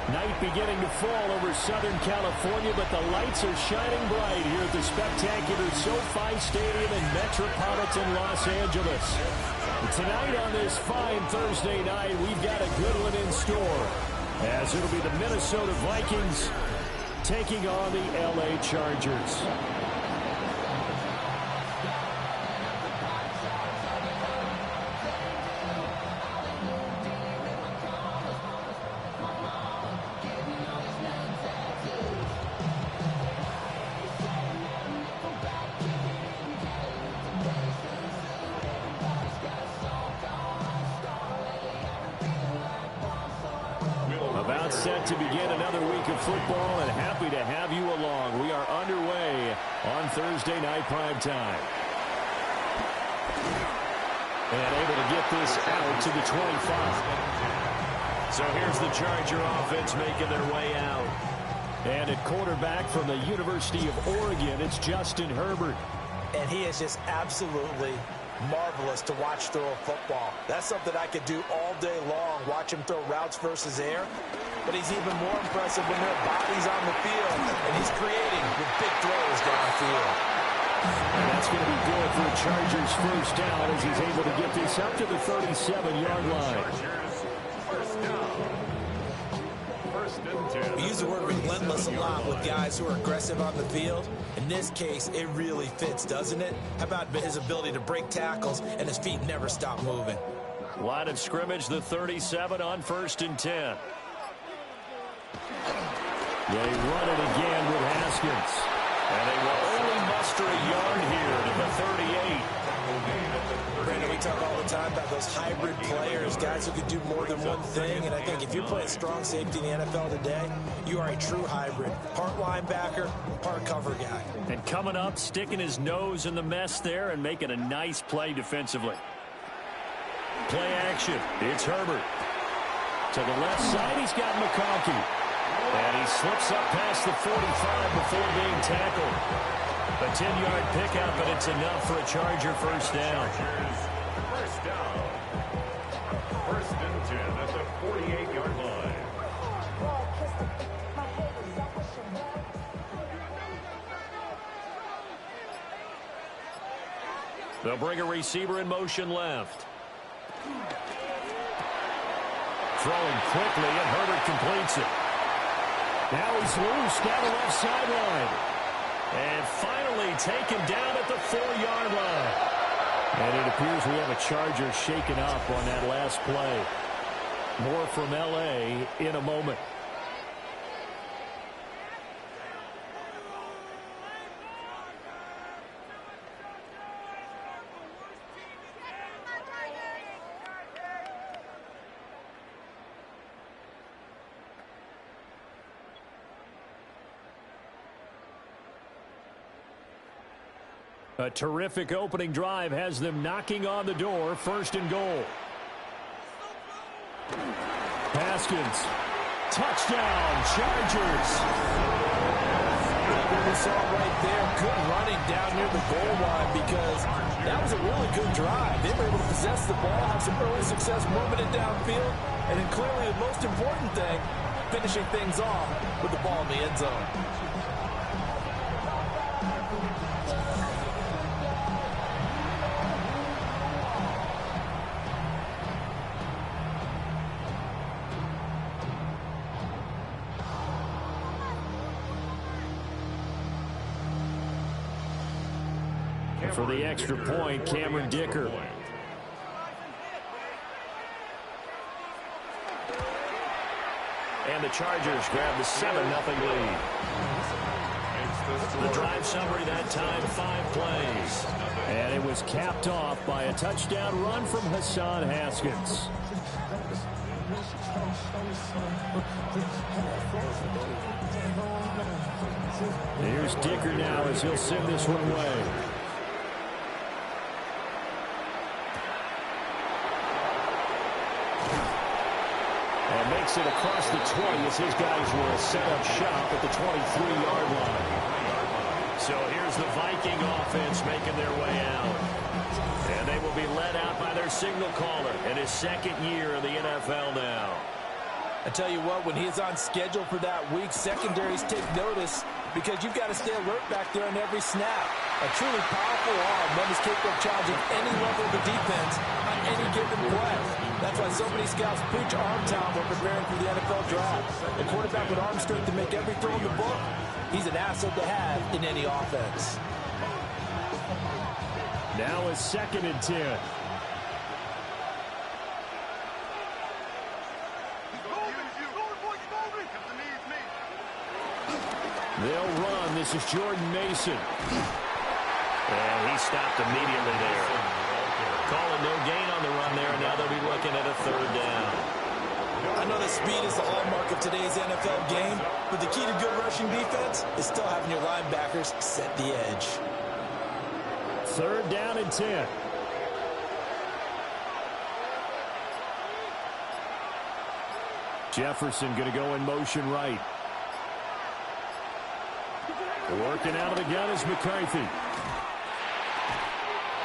Night beginning to fall over Southern California, but the lights are shining bright here at the spectacular SoFi Stadium in metropolitan Los Angeles. Tonight on this fine Thursday night, we've got a good one in store, as it'll be the Minnesota Vikings taking on the LA Chargers. About set to begin another week of football, and happy to have you along. We are underway on Thursday night prime time. And able to get this out to the 25. So here's the Charger offense making their way out. And at quarterback from the University of Oregon, it's Justin Herbert. And he is just absolutely marvelous to watch throw a football. That's something I could do all day long, watch him throw routes versus air. But he's even more impressive when there are bodies on the field, and he's creating with big throws downfield. And that's going to be good for the Chargers' first down as he's able to get this up to the 37-yard line. We use the word relentless a lot with guys who are aggressive on the field. In this case, it really fits, doesn't it? How about his ability to break tackles and his feet never stop moving? Line of scrimmage, the 37 on 1st and 10. They run it again with Haskins. And they will only muster a yard here to the 38. Brandon, we talk all the time about those hybrid players, guys who can do more than one thing. And I think if you're playing strong safety in the NFL today, you are a true hybrid. Part linebacker, part cover guy. And coming up, sticking his nose in the mess there and making a nice play defensively. Play action. It's Herbert. To the left side, he's got McConkey. And he slips up past the 45 before being tackled. A 10-yard pickup, but it's enough for a Charger first down. First down. 1st and 10 at the 48-yard line. They'll bring a receiver in motion left. Throwing quickly, and Herbert completes it. Now he's loose down the left sideline. And finally taken down at the 4-yard line. And it appears we have a Charger shaken up on that last play. More from L.A. in a moment. A terrific opening drive has them knocking on the door. 1st and goal. Haskins. Touchdown, Chargers. We saw right there, good running down near the goal line because that was a really good drive. They were able to possess the ball, have some early success moving it downfield, and then clearly the most important thing, finishing things off with the ball in the end zone. For the extra point, Cameron Dicker. And the Chargers grab the 7-0 lead. The drive summary that time, 5 plays. And it was capped off by a touchdown run from Hassan Haskins. Here's Dicker now as he'll send this one away. And makes it across the 20 as his guys will set up shop at the 23-yard line. So here's the Viking offense making their way out. And they will be led out by their signal caller in his 2nd year in the NFL now. I tell you what, when he's on schedule for that week, secondaries take notice because you've got to stay alert back there on every snap. A truly powerful arm, one is capable of challenging any level of the defense on any given play. That's why so many scouts preach arm talent when preparing for the NFL draft. A quarterback with arm strength to make every throw in the book, he's an asset to have in any offense. Now a 2nd and 10. They'll run. This is Jordan Mason. And he stopped immediately there. Calling no gain on the run there, and now they'll be looking at a 3rd down. I know that speed is the hallmark of today's NFL game, but the key to good rushing defense is still having your linebackers set the edge. 3rd down and 10. Jefferson going to go in motion right. Working out of the gun is McCarthy.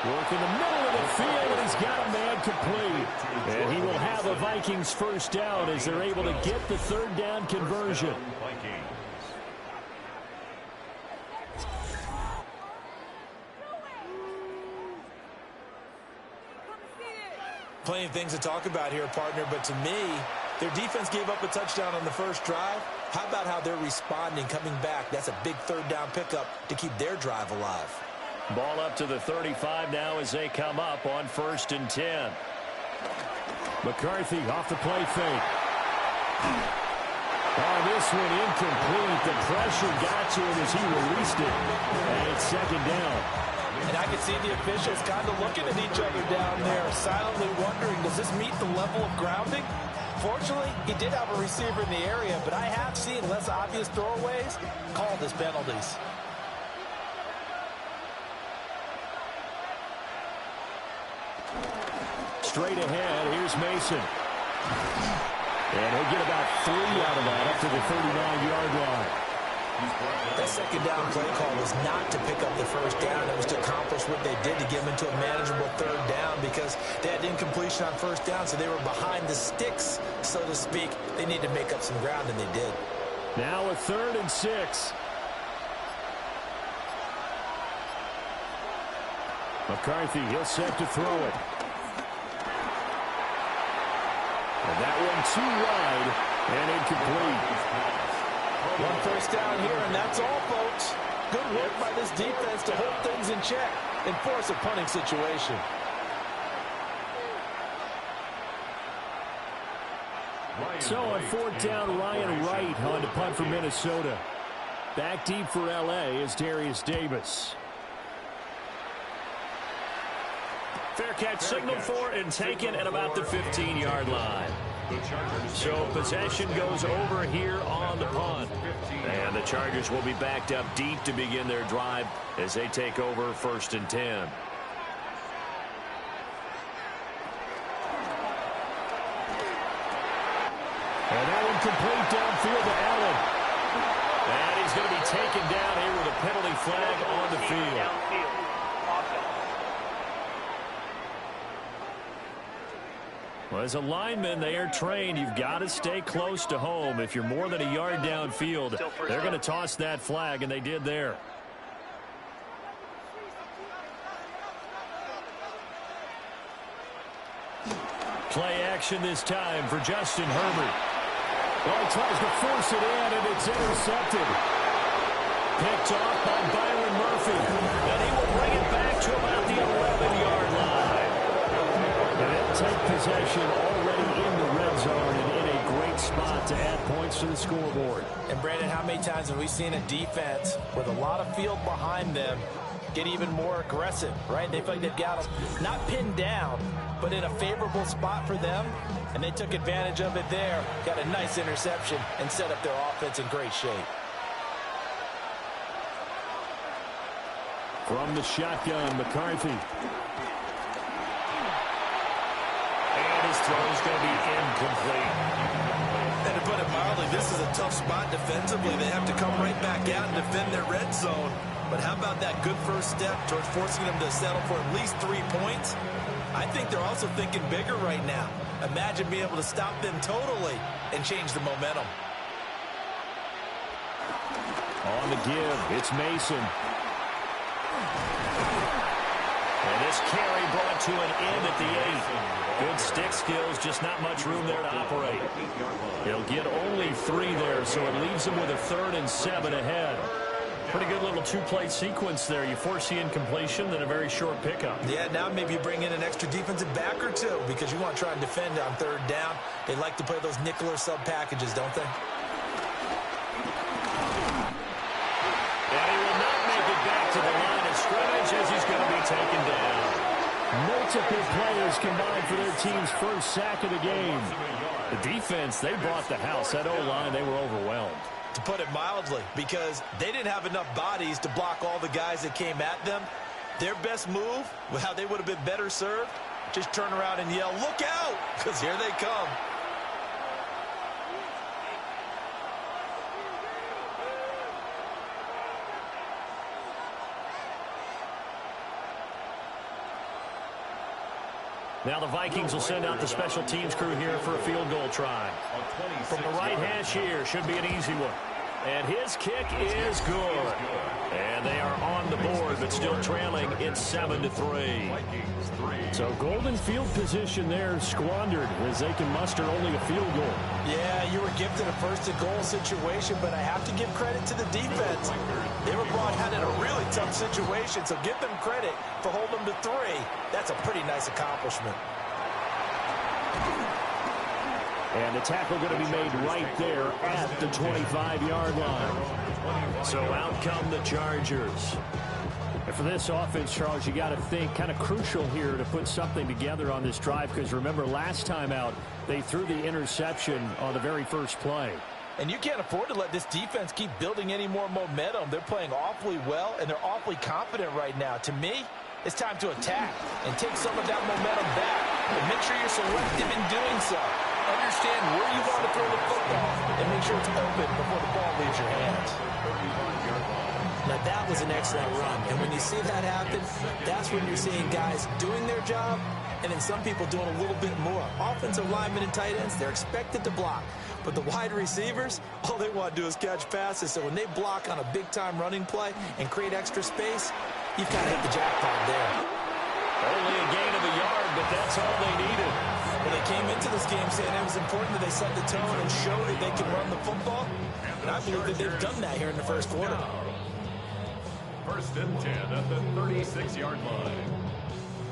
Working the middle of the field, and he's got a man complete. And he will have a Vikings 1st down as they're able to get the 3rd down conversion. Plenty of things to talk about here, partner, but to me, their defense gave up a touchdown on the first drive. How about how they're responding, coming back? That's a big 3rd down pickup to keep their drive alive. Ball up to the 35 now as they come up on 1st and 10. McCarthy off the play fake. Oh, this one incomplete. The pressure got to him as he released it. And it's 2nd down. And I can see the officials kind of looking at each other down there, silently wondering, does this meet the level of grounding? Fortunately, he did have a receiver in the area, but I have seen less obvious throwaways called as penalties. Straight ahead, here's Mason. And he'll get about 3 out of that up to the 39-yard line. That 2nd down play call was not to pick up the 1st down. It was to accomplish what they did to get them into a manageable 3rd down because they had incompletion on 1st down, so they were behind the sticks, so to speak. They needed to make up some ground, and they did. Now a 3rd and 6. McCarthy, he'll set to throw it. And that one too wide and incomplete. 1 down here, and that's all, folks. Good work by this defense to hold things in check and force a punting situation. So on 4th down, Ryan Wright on to punt for Minnesota. Back deep for L.A. is Darius Davis. Fair catch signaled for and taken at about the 15-yard line. So possession goes over here on the punt. And the Chargers will be backed up deep to begin their drive as they take over 1st and 10. And that one complete downfield to Allen. And he's going to be taken down here with a penalty flag on the field. Well, as a lineman, they are trained. You've got to stay close to home. If you're more than a yard downfield, they're going to toss that flag, and they did there. Play action this time for Justin Herbert. Well, he tries to force it in, and it's intercepted. Picked off by Byron Murphy. And he will bring it back to about the 11-yard line. And they'll take possession already in the red zone and in a great spot to add points to the scoreboard. And, Brandon, how many times have we seen a defense with a lot of field behind them get even more aggressive, right? They feel like they've got them not pinned down, but in a favorable spot for them, and they took advantage of it there, got a nice interception, and set up their offense in great shape. From the shotgun, McCarthy. And his throw is going to be incomplete. And to put it mildly, this is a tough spot defensively. They have to come right back out and defend their red zone. But how about that good first step towards forcing them to settle for at least 3 points? I think they're also thinking bigger right now. Imagine being able to stop them totally and change the momentum. On the give, it's Mason. And this carry brought to an end at the 8. Good stick skills, just not much room there to operate. He'll get only 3 there, so it leaves him with a 3rd and 7 ahead. Pretty good little 2-play sequence there. You force the incompletion, then a very short pickup. Yeah, now maybe you bring in an extra defensive back or 2 because you want to try and defend on 3rd down. They like to play those nickel or sub packages, don't they? And he will not make it back to the line of scrimmage as he's going to be taken down. Multiple players combined for their team's first sack of the game. The defense, they brought the house. That O-line, they were overwhelmed. To put it mildly, because they didn't have enough bodies to block all the guys that came at them. Their best move, how they would have been better served, just turn around and yell, "Look out!" because here they come. Now the Vikings will send out the special teams crew here for a field goal try. From the right hash here, should be an easy one. And his kick is good. And they are on the board, but still trailing. It's 7-3. So golden field position there squandered as they can muster only a field goal. Yeah, you were gifted a first-and-goal situation, but I have to give credit to the defense. They were brought out in a really tough situation, so give them credit for holding them to 3. That's a pretty nice accomplishment. And the tackle going to be made right there at the 25-yard line. So out come the Chargers. And for this offense, Charles, you got to think kind of crucial here to put something together on this drive because remember last time out they threw the interception on the very first play. And you can't afford to let this defense keep building any more momentum. They're playing awfully well, and they're awfully confident right now. To me, it's time to attack and take some of that momentum back. But make sure you're selective in doing so. Understand where you want to throw the football and make sure it's open before the ball leaves your hands. Now, that was an excellent run. And when you see that happen, that's when you're seeing guys doing their job and then some people doing a little bit more. Offensive linemen and tight ends, they're expected to block. But the wide receivers, all they want to do is catch passes. So when they block on a big-time running play and create extra space, you've kind of hit the jackpot there. Only a gain of a yard, but that's all they needed. Well, they came into this game saying it was important that they set the tone and show that they can run the football. And I believe that they've done that here in the first quarter. 1st and 10 at the 36-yard line.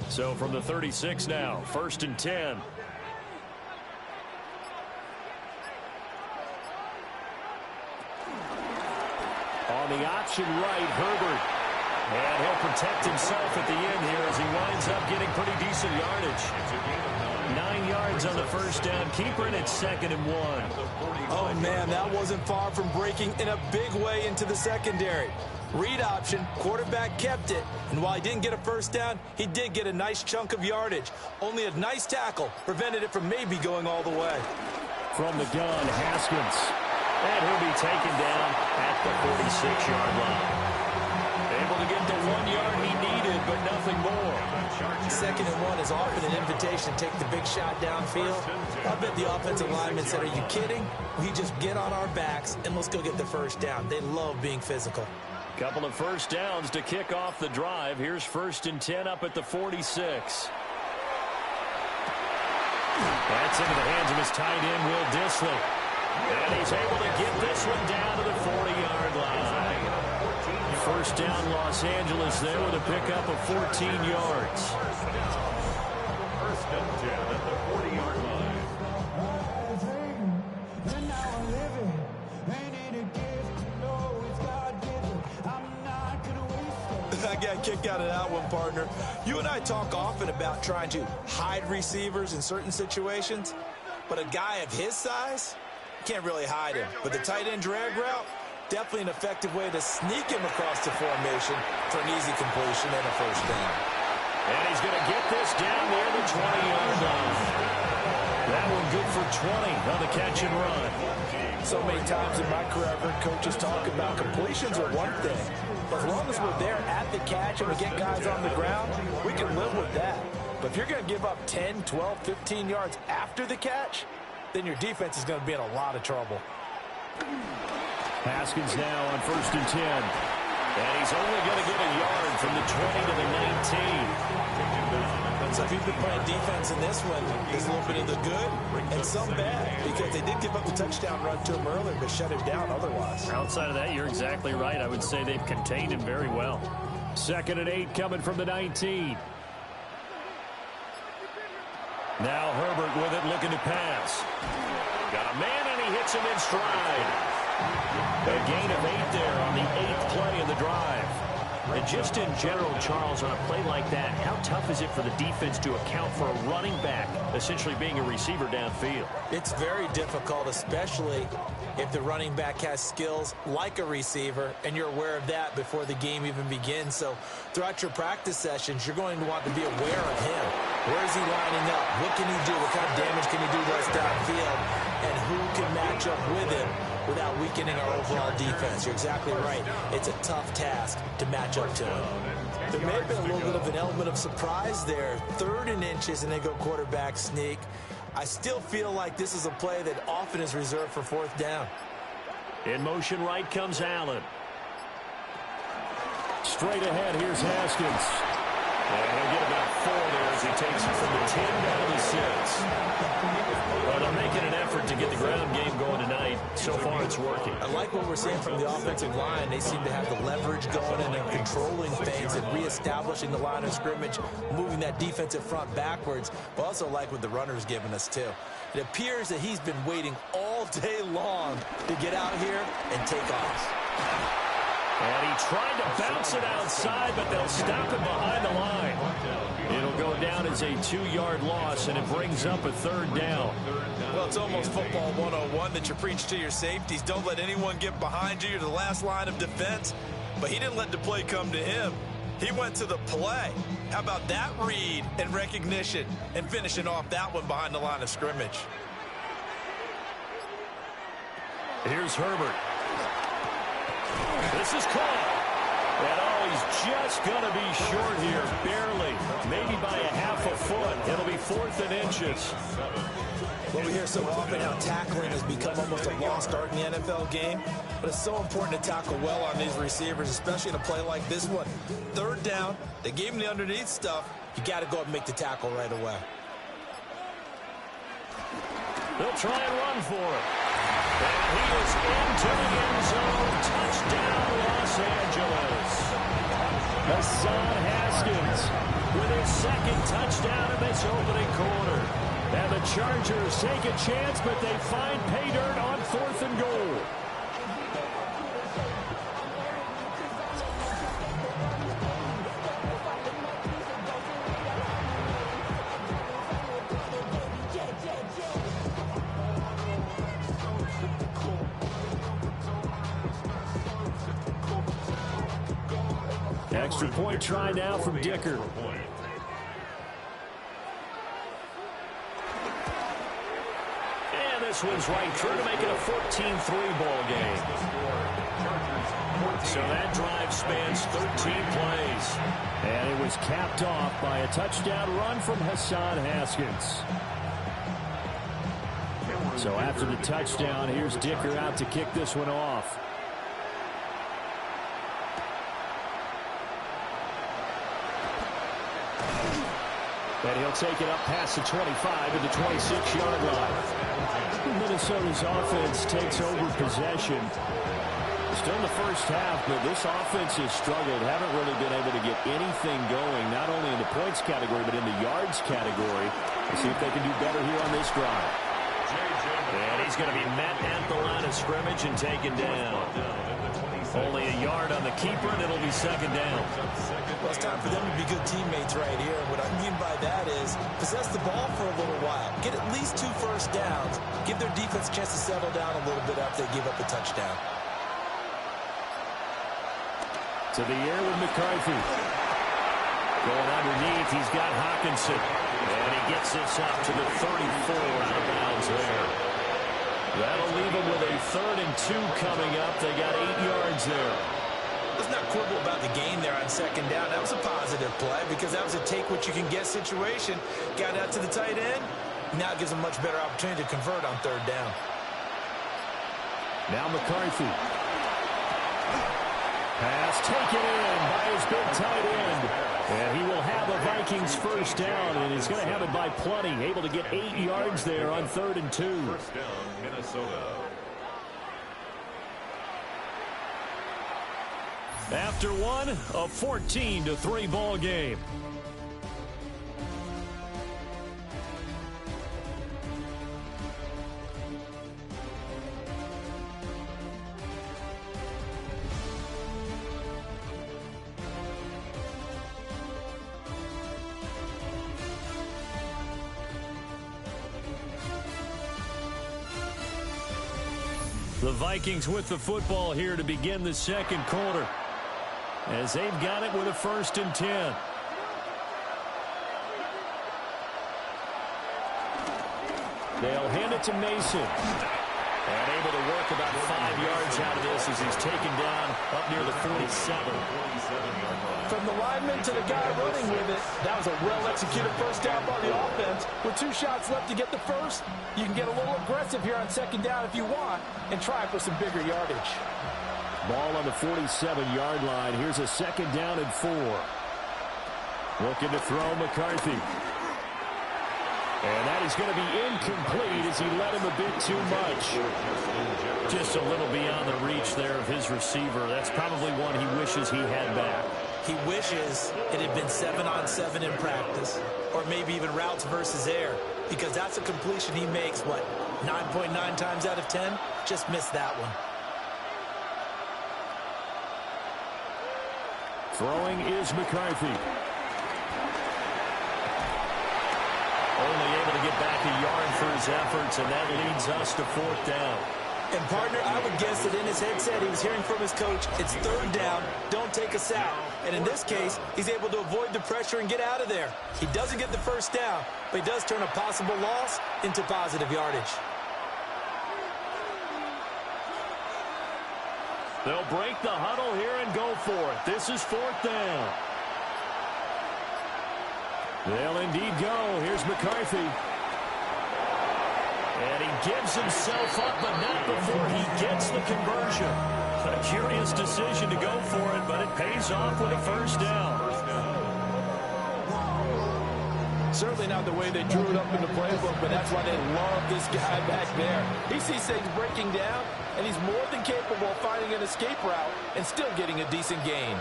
So from the 36 now, 1st and 10. On the option right, Herbert. And he'll protect himself at the end here as he winds up getting pretty decent yardage. 9 yards on the first down. Keeper, and it's 2nd and 1. Oh, man, that wasn't far from breaking in a big way into the secondary. Read option, quarterback kept it, and while he didn't get a first down, he did get a nice chunk of yardage. Only a nice tackle prevented it from maybe going all the way. From the gun, Haskins. And he'll be taken down at the 46-yard line. Able to get the 1 yard he needed, but nothing more. 2nd and 1 is often an invitation to take the big shot downfield. I bet the offensive lineman said, "Are you kidding? We just get on our backs and let's go get the first down." They love being physical. Couple of first downs to kick off the drive. Here's 1st and 10 up at the 46. That's into the hands of his tight end, Will Dissly. And he's able to get this one down to the 40-yard line. First down, Los Angeles there with a pickup of 14 yards. 1st and 10 at the 40-yard line. I got a kick out of that one, partner. You and I talk often about trying to hide receivers in certain situations, but a guy of his size, can't really hide him. But the tight end drag route, definitely an effective way to sneak him across the formation for an easy completion and a first down. And he's going to get this down near the 20-yard line. That one good for 20 on the catch and run. So many times in my career, I've heard coaches talk about completions are one thing. But as long as we're there at the catch and we get guys on the ground, we can live with that. But if you're going to give up 10, 12, 15 yards after the catch, then your defense is going to be in a lot of trouble. Haskins now on 1st and 10. And he's only going to get a yard from the 20 to the 19. So if you've been playing defense in this one, there's a little bit of the good and some bad, because they did give up the touchdown run to him earlier, but shut him down otherwise. Outside of that, you're exactly right. I would say they've contained him very well. 2nd and 8 coming from the 19. Now Herbert with it, looking to pass. Got a man, and he hits him in stride. A gain of 8 there on the 8th play of the drive. And just in general, Charles, on a play like that, how tough is it for the defense to account for a running back essentially being a receiver downfield? It's very difficult, especially if the running back has skills like a receiver, and you're aware of that before the game even begins. So throughout your practice sessions, you're going to want to be aware of him. Where is he lining up? What can he do? What kind of damage can he do to us downfield? And who can match up with him without weakening our overall defense? You're exactly right. It's a tough task to match up to him. There may have been a little bit of an element of surprise there. 3rd and inches, and they go quarterback sneak. I still feel like this is a play that often is reserved for 4th down. In motion right comes Allen. Straight ahead, here's Haskins. And he'll get about 4 there as he takes it from the 10 down to the 6. Well, they're making an effort to get the ground game going tonight. So far, it's working. I like what we're seeing from the offensive line. They seem to have the leverage going, and they're controlling things and reestablishing the line of scrimmage, moving that defensive front backwards. But also like what the runner's giving us, too. It appears that he's been waiting all day long to get out here and take off. And he tried to bounce it outside, but they'll stop him behind the line. It'll go down as a 2-yard loss, and it brings up a 3rd down. Well, it's almost football 101 that you preach to your safeties. Don't let anyone get behind you. You're the last line of defense. But he didn't let the play come to him. He went to the play. How about that read and recognition and finishing off that one behind the line of scrimmage? Here's Herbert. This is caught. And he's just going to be short here, barely. Maybe by a half a foot. It'll be 4th and inches. Well, we hear so often how tackling has become almost a lost art in the NFL game. But it's so important to tackle well on these receivers, especially in a play like this one. 3rd down, they gave him the underneath stuff. You got to go up and make the tackle right away. They'll try and run for it. And he is into the end zone. Touchdown, Los Angeles. Hassan Haskins with his 2nd touchdown in this opening quarter. And the Chargers take a chance, but they find pay dirt on 4th and goal. Extra point try now from Dicker. And this one's right through to make it a 14-3 ball game. So that drive spans 13 plays. And it was capped off by a touchdown run from Hassan Haskins. So after the touchdown, here's Dicker out to kick this one off. And he'll take it up past the 25 to the 26-yard line. Minnesota's offense takes over possession. Still in the first half, but this offense has struggled. Haven't really been able to get anything going, not only in the points category, but in the yards category. Let's see if they can do better here on this drive. And he's going to be met at the line of scrimmage and taken down. Only a yard on the keeper, and it'll be 2nd down. Well, it's time for them to be good teammates right here. What I mean by that is possess the ball for a little while. Get at least 2 first downs. Give their defense a chance to settle down a little bit after they give up a touchdown. To the air with McCarthy. Going underneath, he's got Hawkinson. And he gets this up to the 34 out of bounds there. That'll leave them with a 3rd and 2 coming up. They got 8 yards there. Let's not quibble about the gain there on second down. That was a positive play because that was a take-what-you-can-get situation. Got out to the tight end. Now it gives him much better opportunity to convert on third down. Now McCarthy. Pass taken in by his big tight end. And he will have a Vikings first down, and he's going to have it by plenty. Able to get 8 yards there on 3rd and 2. First down, Minnesota. After one, a 14-3 ball game. The Vikings with the football here to begin the second quarter, as they've got it with a 1st and 10. They'll hand it to Mason. And able to work about 5 yards out of this as he's taken down up near the 47. From the lineman to the guy running with it, that was a well-executed first down by the offense. With 2 shots left to get the first, you can get a little aggressive here on second down if you want and try for some bigger yardage. Ball on the 47-yard line. Here's a 2nd down and 4. Looking to throw McCarthy. And that is going to be incomplete as he led him a bit too much. Just a little beyond the reach there of his receiver. That's probably one he wishes he had back. He wishes it had been 7-on-7 in practice, or maybe even routes versus air, because that's a completion he makes, 9.9 times out of 10? Just missed that one. Throwing is McCarthy. Only able to get back a yard for his efforts, and that leads us to 4th down. And, partner, I would guess that in his headset he was hearing from his coach, it's 3rd down, don't take us out. And in this case, he's able to avoid the pressure and get out of there. He doesn't get the first down, but he does turn a possible loss into positive yardage. They'll break the huddle here and go for it. This is 4th down. They'll indeed go. Here's McCarthy. And he gives himself up, but not before he gets the conversion. A curious decision to go for it, but it pays off with a first down. Certainly not the way they drew it up in the playbook, but that's why they love this guy back there. He sees things breaking down, and he's more than capable of finding an escape route and still getting a decent gain.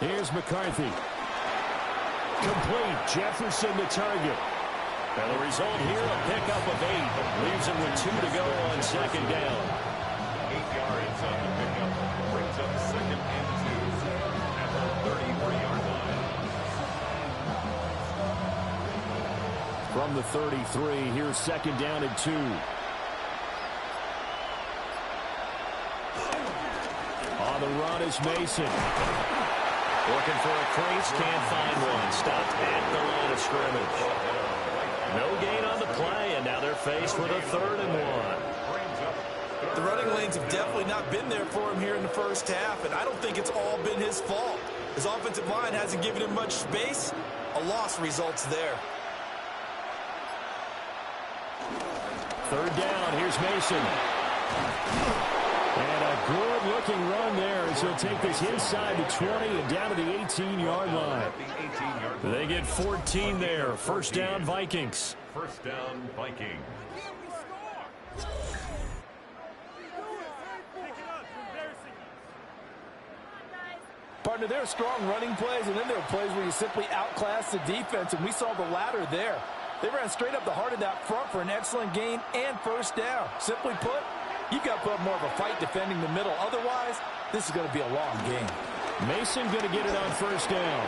Here's McCarthy. Complete. Jefferson the target. And the result here, a pickup of 8. Leaves him with 2 to go on second down. 8 yards on the pickup. Brings up 2nd and 2 at the 33-yard line. From the 33, here's 2nd down and 2. On the run is Mason. Looking for a crease, can't find one. Stopped at the line of scrimmage. No gain on the play, and now they're faced with a 3rd and 1. The running lanes have definitely not been there for him here in the first half, and I don't think it's all been his fault. His offensive line hasn't given him much space. A loss results there. 3rd down, here's Mason. And a good-looking run there as he'll take this inside the 20 and down to the 18-yard line. They get 14 there. First down, Vikings. First down, Vikings. Partner, there are strong running plays, and then there are plays where you simply outclass the defense, and we saw the latter there. They ran straight up the heart of that front for an excellent gain and first down. Simply put, you've got to put up more of a fight defending the middle. Otherwise, this is going to be a long game. Mason going to get it on first down.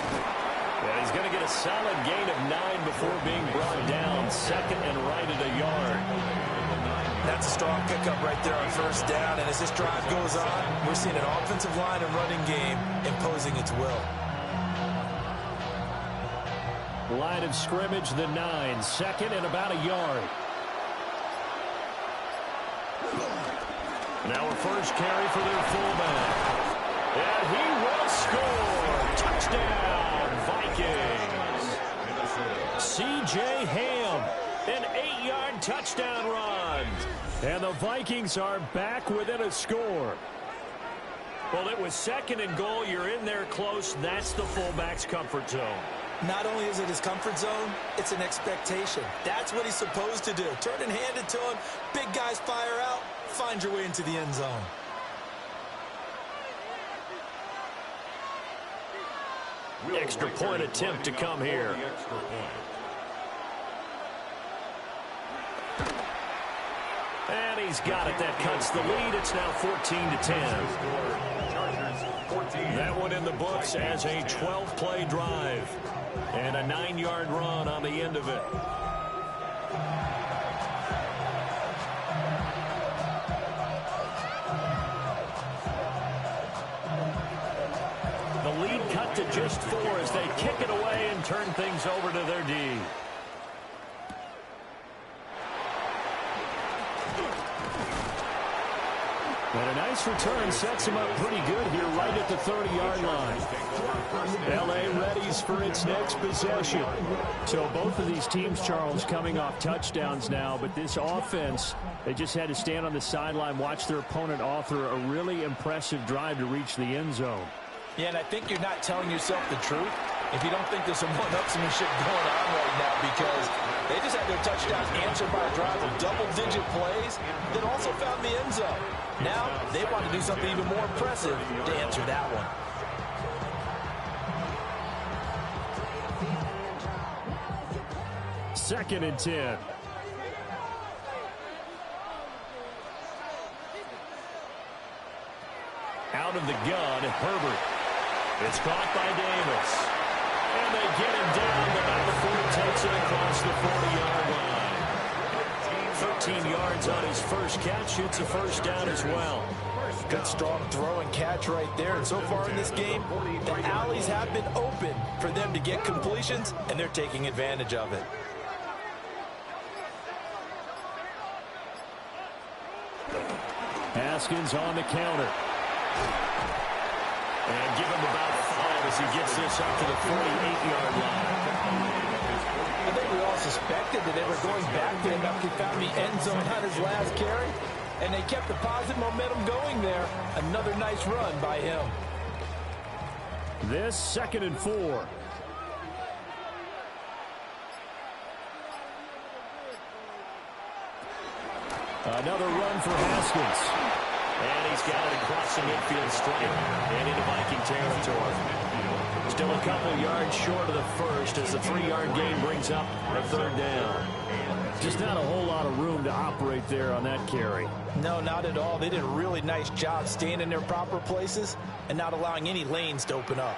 And he's going to get a solid gain of 9 before being brought down. 2nd and right at a yard. That's a strong pickup right there on first down. And as this drive goes on, we're seeing an offensive line and running game imposing its will. Line of scrimmage, the 9. 2nd and about a yard. Now a first carry for their fullback. And he will score. Touchdown, Vikings. C.J. Ham, an 8-yard touchdown run. And the Vikings are back within a score. Well, it was 2nd and goal. You're in there close. That's the fullback's comfort zone. Not only is it his comfort zone, it's an expectation. That's what he's supposed to do. Turn and hand it to him. Big guys fire out. Find your way into the end zone. Extra point attempt to come here. And he's got it. That cuts the lead. It's now 14-10. That one in the books as a 12-play drive. And a 9-yard run on the end of it. The lead cut to just 4 as they kick it away and turn things over to their D. And a nice return sets him up pretty good here right at the 30-yard line. L.A. readies for its next possession. So both of these teams, Charles, coming off touchdowns now, but this offense, they just had to stand on the sideline, watch their opponent author a really impressive drive to reach the end zone. Yeah, and I think you're not telling yourself the truth if you don't think there's some one-upsmanship going on right now, because they just had their touchdown answered by a drive of double-digit plays that also found the end zone. Now they want to do something even more impressive to answer that one. Second and 10. Out of the gun, Herbert. It's caught by Davis. And they get him down, but now the 40 takes it across the 40-yard line. 13 yards on his first catch. It's a first down as well. Good strong throw and catch right there. And so far in this game, the alleys have been open for them to get completions, and they're taking advantage of it. Haskins on the counter. And give him about 5 as he gets this up to the 48-yard line. I think we all suspected that they were going back to him after he found the end zone on his last carry, and they kept the positive momentum going there. Another nice run by him. This 2nd and 4. Another run for Haskins. And he's got it across the midfield stripe and into Viking territory. Still a couple yards short of the first as the 3-yard gain brings up a 3rd down. Just not a whole lot of room to operate there on that carry. No, not at all. They did a really nice job staying in their proper places and not allowing any lanes to open up.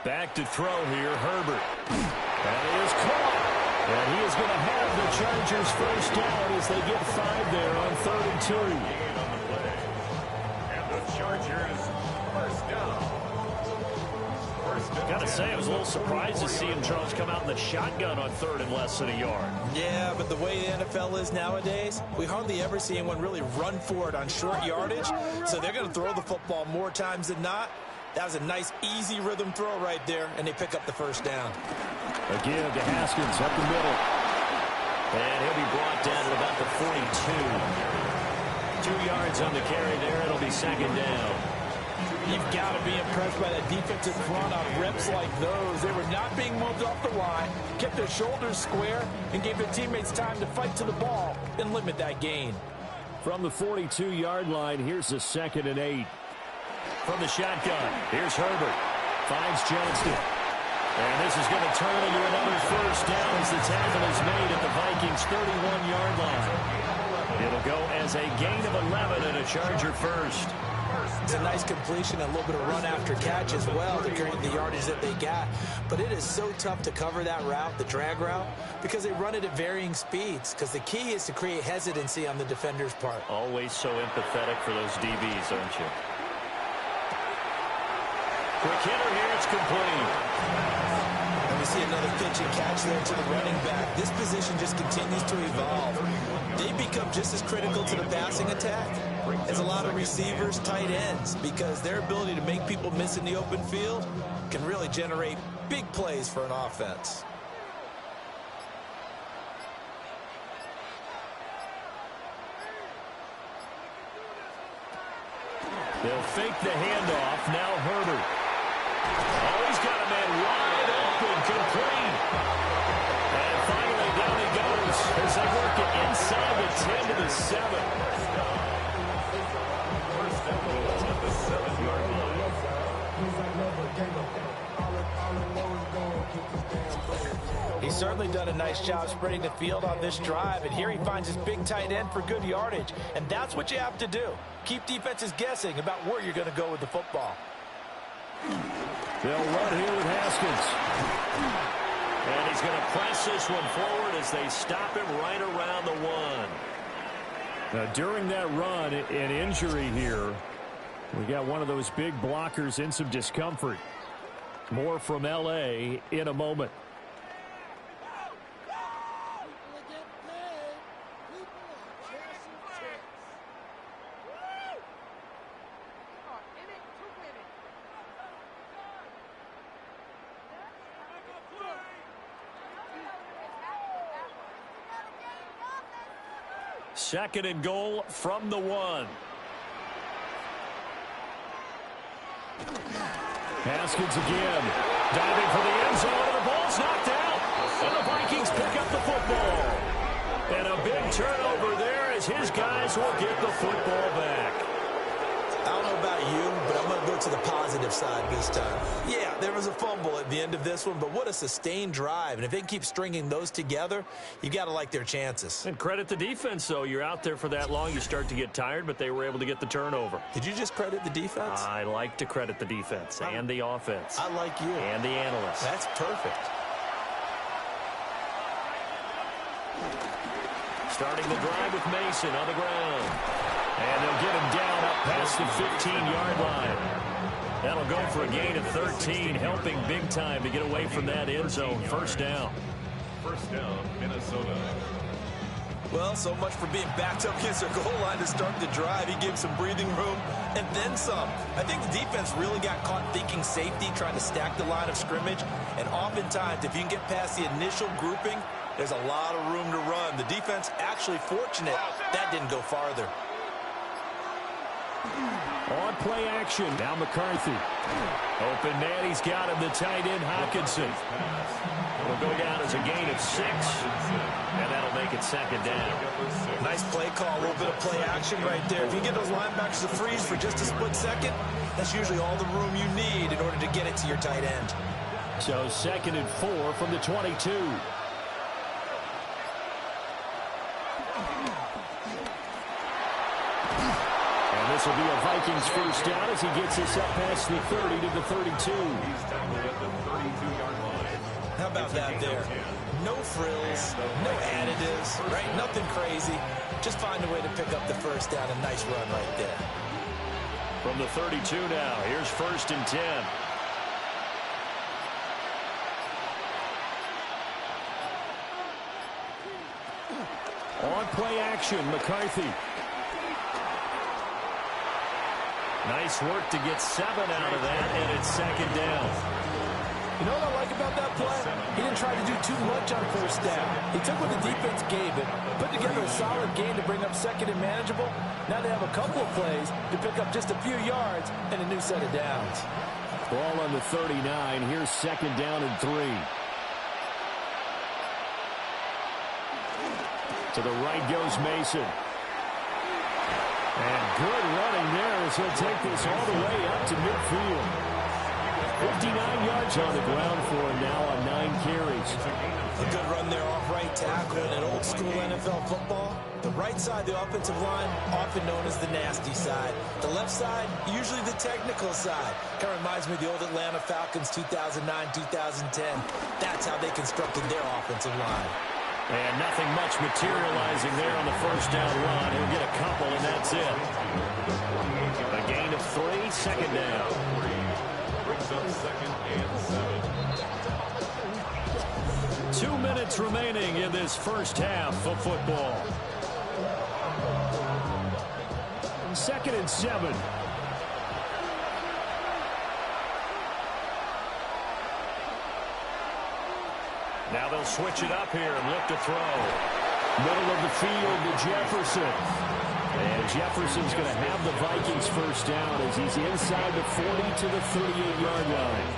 Back to throw here, Herbert. That is caught. And he is going to have the Chargers first down as they get 5 there on 3rd and 2. And the Chargers first down. Got to say, I was a little surprised to see him, Charles, come out in the shotgun on 3rd and less than a yard. Yeah, but the way the NFL is nowadays, we hardly ever see anyone really run for it on short yardage. So they're going to throw the football more times than not. That was a nice, easy rhythm throw right there, and they pick up the first down. Again to Haskins up the middle. And he'll be brought down at about the 42. 2 yards on the carry there. It'll be 2nd down. You've got to be impressed by that defensive front on reps like those. They were not being moved off the line, kept their shoulders square, and gave their teammates time to fight to the ball and limit that gain. From the 42-yard line, here's the 2nd and 8. From the shotgun, here's Herbert. Finds Johnston. And this is going to turn into another first down as the tackle is made at the Vikings' 31-yard line. It'll go as a gain of 11 and a Charger first. It's a nice completion, a little bit of run after catch as well to create the yardage that they got. But it is so tough to cover that route, the drag route, because they run it at varying speeds. Because the key is to create hesitancy on the defender's part. Always so empathetic for those DBs, aren't you? Quick hitter here, it's complete. And we see see another pitch and catch there to the running back. This position just continues to evolve. They become just as critical to the passing attack as a lot of receivers, tight ends, because their ability to make people miss in the open field can really generate big plays for an offense. They'll fake the handoff. Now Herbert. Oh, he's got a man wide open, complete. And finally down he goes as they work it inside the 10 to the 7. First down at the 7-yard line. He's certainly done a nice job spreading the field on this drive, and here he finds his big tight end for good yardage, and that's what you have to do. Keep defenses guessing about where you're going to go with the football. They'll run here with Haskins. And he's going to press this one forward as they stop him right around the 1. Now, during that run, an injury here. We got one of those big blockers in some discomfort. More from L.A. in a moment. Second and goal from the 1. Haskins again. Diving for the end zone, and the ball's knocked out. And the Vikings pick up the football. And a big turnover there as his guys will get the football back. I don't know about you, but I'm going to go to the positive side this time. Yeah, there was a fumble at the end of this one, but what a sustained drive. And if they keep stringing those together, you got to like their chances. And credit the defense, though. You're out there for that long, you start to get tired, but they were able to get the turnover. Did you just credit the defense? I like to credit the defense and the offense. I like you. And the analysts. That's perfect. Starting the drive with Mason on the ground. And they'll get him down up past the 15-yard line. That'll go for a gain of 13, helping big time to get away from that end zone. First down. First down, Minnesota. Well, so much for being backed up against their goal line to start the drive. He gave some breathing room and then some. I think the defense really got caught thinking safety, trying to stack the line of scrimmage. And oftentimes, if you can get past the initial grouping, there's a lot of room to run. The defense actually fortunate that didn't go farther. On play action. Now McCarthy. Open man, he's got him, the tight end Hockenson. Will go down as a gain of 6, and that'll make it second down. Nice play call, a little bit of play action right there. If you get those linebackers to freeze for just a split second, that's usually all the room you need in order to get it to your tight end. So second and 4 from the 22. This will be a Vikings first down as he gets us up past the 30 to the 32. He's tackled at the 32-yard line. How about that there? No frills, no additives, right? Nothing crazy. Just find a way to pick up the first down. A nice run right there. From the 32 now, here's first and 10. On play action, McCarthy. Nice work to get 7 out of that, and it's second down. You know what I like about that play? He didn't try to do too much on first down. He took what the defense gave him, put together a solid game to bring up second and manageable. Now they have a couple of plays to pick up just a few yards and a new set of downs. Ball on the 39. Here's second down and 3. To the right goes Mason. And good running there as he'll take this all the way up to midfield. 59 yards on the ground for him now on 9 carries. A good run there off right tackle in old school NFL football. The right side, the offensive line, often known as the nasty side. The left side, usually the technical side. Kind of reminds me of the old Atlanta Falcons 2009-2010. That's how they constructed their offensive line. And nothing much materializing there on the first down run. He'll get a couple, and that's it. A gain of 3, second down. Brings up second and 7. 2 minutes remaining in this first half of football. 2nd and 7. Now they'll switch it up here and look to throw. Middle of the field to Jefferson. And Jefferson's going to have the Vikings first down as he's inside the 40 to the 38-yard line.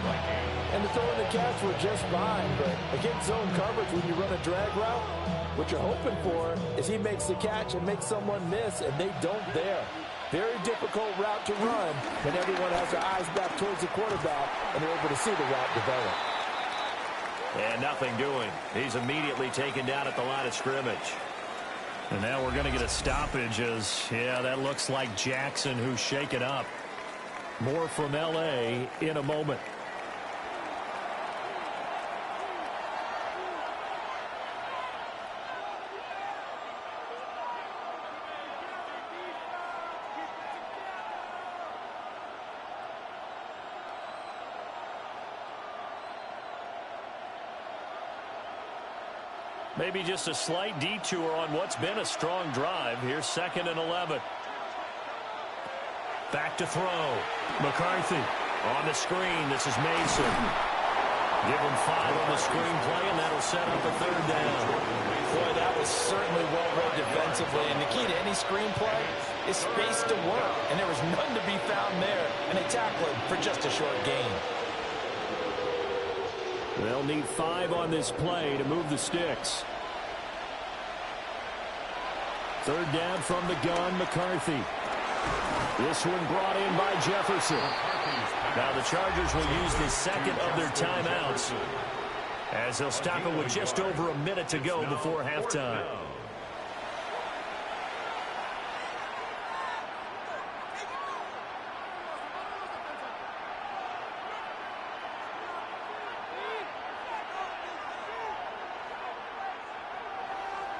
And the throw and the catch were just fine, but against zone coverage when you run a drag route, what you're hoping for is he makes the catch and makes someone miss, and they don't there. Very difficult route to run when everyone has their eyes back towards the quarterback and they're able to see the route develop. And nothing doing. He's immediately taken down at the line of scrimmage. And now we're going to get a stoppage as, yeah, that looks like Jackson who's shaken up. More from L.A. in a moment. Maybe just a slight detour on what's been a strong drive. Here's 2nd and 11. Back to throw. McCarthy on the screen. This is Mason. Give him 5 on the screen play, and that'll set up a 3rd down. Boy, that was certainly well read defensively. And the key to any screen play is space to work. And there was none to be found there. And they tackle him for just a short gain. They'll need 5 on this play to move the sticks. 3rd down from the gun, McCarthy. This one brought in by Jefferson. Now the Chargers will use the 2nd of their timeouts as they'll stop it with just over a minute to go before halftime.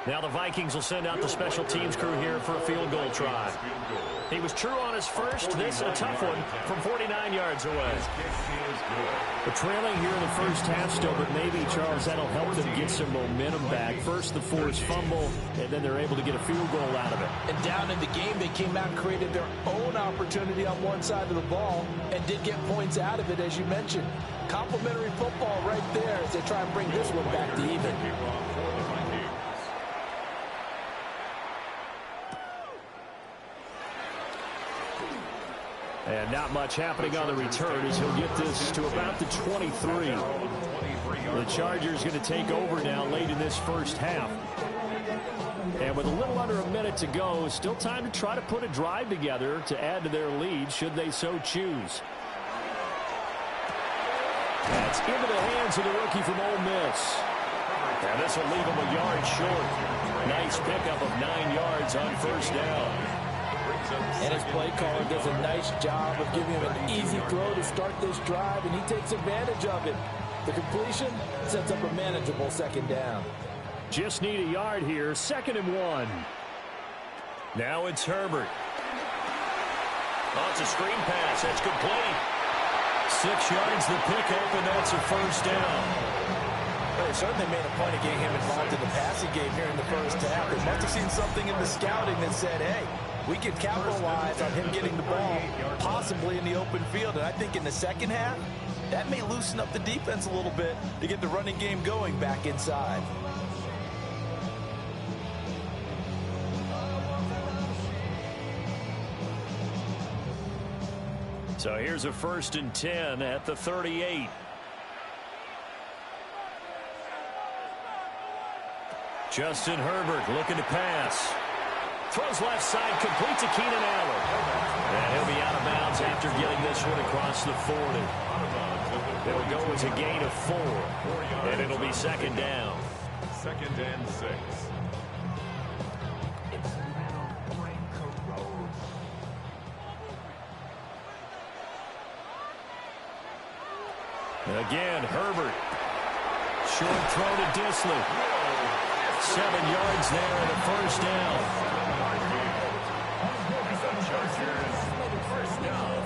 Now the Vikings will send out the special teams crew here for a field goal try. He was true on his first. This a tough one from 49 yards away. We're trailing here in the first half still, but maybe, Charles, that'll help them get some momentum back. First the forced fumble, and then they're able to get a field goal out of it. And down in the game, they came out and created their own opportunity on one side of the ball and did get points out of it, as you mentioned. Complimentary football right there as they try and bring this one back to even. And not much happening on the return as he'll get this to about the 23. The Chargers going to take over now late in this first half. And with a little under a minute to go, still time to try to put a drive together to add to their lead should they so choose. That's into the hands of the rookie from Ole Miss. And this will leave him a yard short. Nice pickup of 9 yards on first down. And his play caller does a nice job of giving him an easy throw to start this drive, and he takes advantage of it. The completion sets up a manageable 2nd down. Just need a yard here, 2nd and 1. Now it's Herbert. Oh, it's a screen pass. That's complete. 6 yards the pickup, and that's a first down. Well, they certainly made a point of getting him involved in the passing game here in the first half. They must have seen something in the scouting that said, hey, we can capitalize on him getting the ball, possibly in the open field. And I think in the second half, that may loosen up the defense a little bit to get the running game going back inside. So here's a 1st and 10 at the 38. Justin Herbert looking to pass. Throws left side, complete to Keenan Allen. And he'll be out of bounds after getting this one across the 40. It'll go as a gain of 4. And it'll be 2nd down. 2nd and 6. Again, Herbert. Short throw to Disley. 7 yards there and a first down. First down.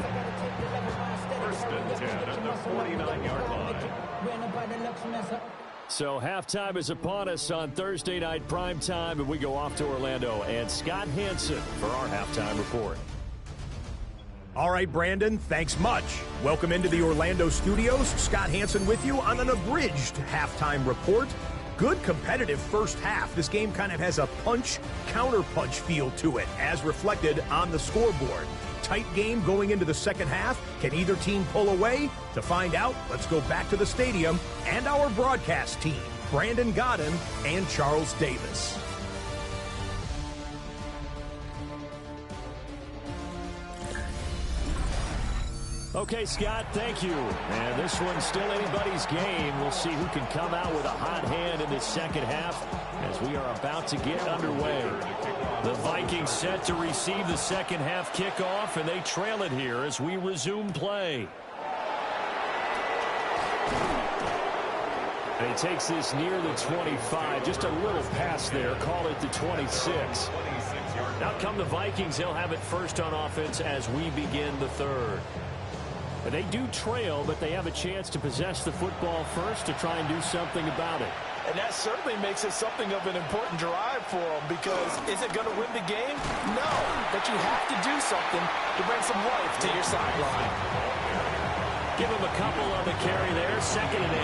1st and 10 at the 49-yard line. So halftime is upon us on Thursday night primetime, and we go off to Orlando. And Scott Hansen for our halftime report. All right, Brandon, thanks much. Welcome into the Orlando studios. Scott Hansen with you on an abridged halftime report. Good competitive first half. This game kind of has a punch-counter-punch feel to it, as reflected on the scoreboard. Tight game going into the second half. Can either team pull away? To find out, let's go back to the stadium and our broadcast team, Brandon Godden and Charles Davis. Okay, Scott, thank you. And this one's still anybody's game. We'll see who can come out with a hot hand in this second half as we are about to get underway. The Vikings set to receive the second half kickoff, and they trail it here as we resume play. And he takes this near the 25. Just a little pass there. Call it the 26. Out come the Vikings. They'll have it first on offense as we begin the third. They do trail, but they have a chance to possess the football first to try and do something about it. And that certainly makes it something of an important drive for them, because is it going to win the game? No, but you have to do something to bring some life to your sideline. Give him a couple on the carry there, 2nd and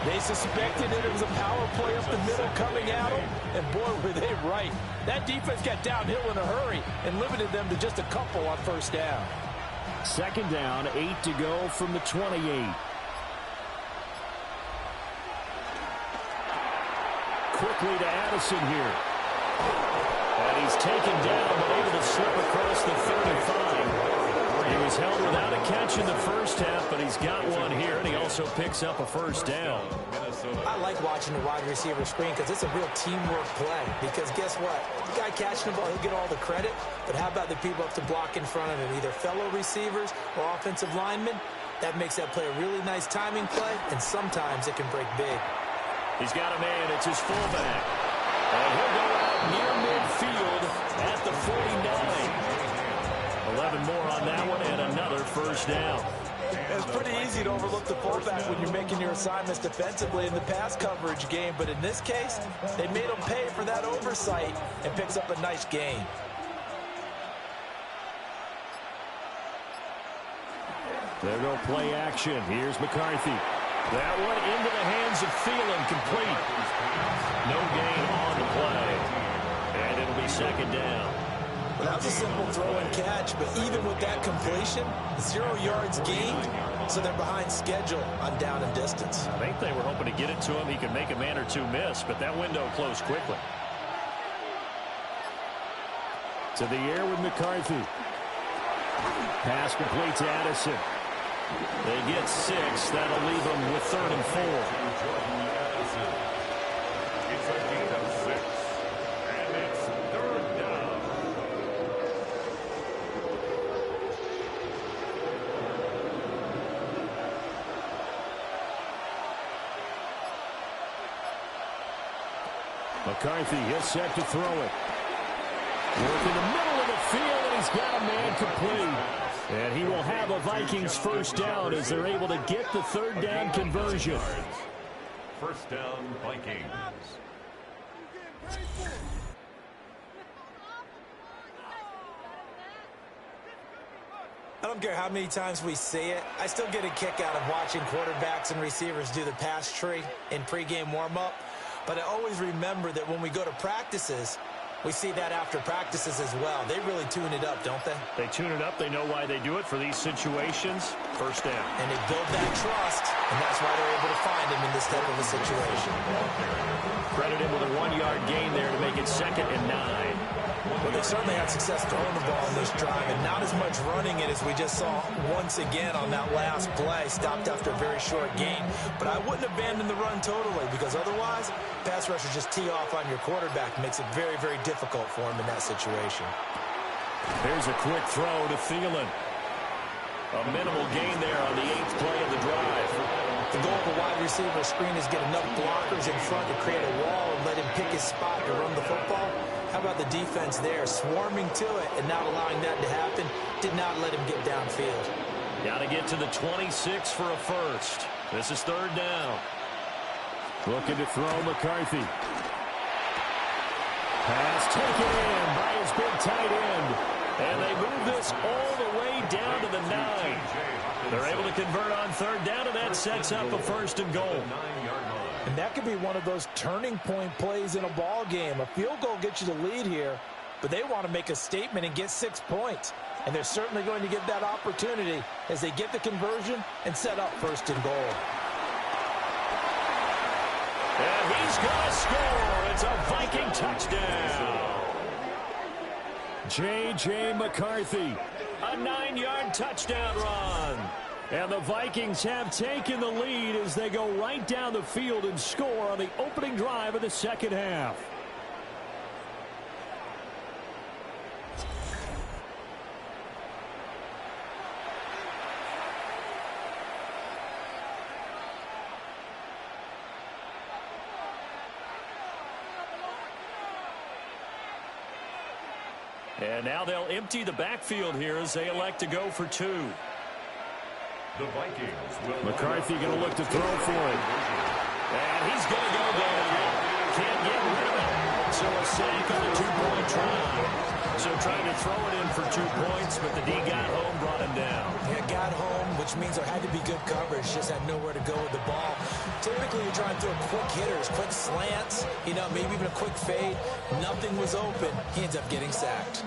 8. They suspected it was a power play up the middle coming at them, and boy, were they right. That defense got downhill in a hurry and limited them to just a couple on first down. 2nd down, 8 to go from the 28. Quickly to Addison here. And he's taken down, but able to slip across the 35. He was held without a catch in the first half, but he's got one here, and he also picks up a first down. I like watching the wide receiver screen because it's a real teamwork play. Because guess what? The guy catching the ball, he'll get all the credit. But how about the people up to block in front of him, either fellow receivers or offensive linemen? That makes that play a really nice timing play, and sometimes it can break big. He's got a man. It's his fullback. And he'll go out near midfield at the 49. 11 more on that one, and another first down. It's pretty easy to overlook the fullback when you're making your assignments defensively in the pass coverage game, but in this case, they made him pay for that oversight and picks up a nice gain. There go play action. Here's McCarthy. That one into the hands of Thielen, complete. No gain on the play, and it'll be 2nd down. Well, that was a simple throw and catch, but even with that completion, 0 yards gained, so they're behind schedule on down and distance. I think they were hoping to get it to him. He could make a man or two miss, but that window closed quickly. To the air with McCarthy. Pass complete to Addison. They get 6. That'll leave them with 3rd and 4. McCarthy, he'll set to throw it. Work in the middle of the field, and he's got a man complete. And he will have a Vikings first down as they're able to get the 3rd down conversion. First down, Vikings. I don't care how many times we see it. I still get a kick out of watching quarterbacks and receivers do the pass tree in pregame warm-up. But I always remember that when we go to practices, we see that after practices as well. They really tune it up, don't they? They tune it up. They know why they do it for these situations. First down. And they build that trust, and that's why they're able to find him in this type of a situation. Credit him with a 1-yard gain there to make it 2nd and 9. Well, they certainly had success throwing the ball in this drive, and not as much running it as we just saw once again on that last play. Stopped after a very short gain. But I wouldn't abandon the run totally, because otherwise, pass rushers just tee off on your quarterback. Makes it very, very difficult for him in that situation. There's a quick throw to Thielen. A minimal gain there on the 8th play of the drive. The goal of a wide receiver screen is get enough blockers in front to create a wall and let him pick his spot to run the football. How about the defense there, swarming to it and not allowing that to happen? Did not let him get downfield. Got to get to the 26 for a first. This is 3rd down. Looking to throw McCarthy. Pass taken in by his big tight end. And they move this all the way down to the 9. They're able to convert on third down, and that sets up a 1st and goal. And that could be one of those turning point plays in a ball game. A field goal gets you the lead here, but they want to make a statement and get 6 points. And they're certainly going to get that opportunity as they get the conversion and set up 1st and goal. And he's going to score. It's a Viking touchdown. J.J. McCarthy, a 9-yard touchdown run. And the Vikings have taken the lead as they go right down the field and score on the opening drive of the second half. And now they'll empty the backfield here as they elect to go for 2. The Vikings will McCarthy going to look to throw for it. And he's going to go down. Can't get rid of it. So a sack on the 2-point try. So trying to throw it in for 2 points, but the D got home, brought him down. Yeah, got home, which means there had to be good coverage. Just had nowhere to go with the ball. Typically, you're trying to throw quick hitters, quick slants, maybe even a quick fade. Nothing was open. He ends up getting sacked.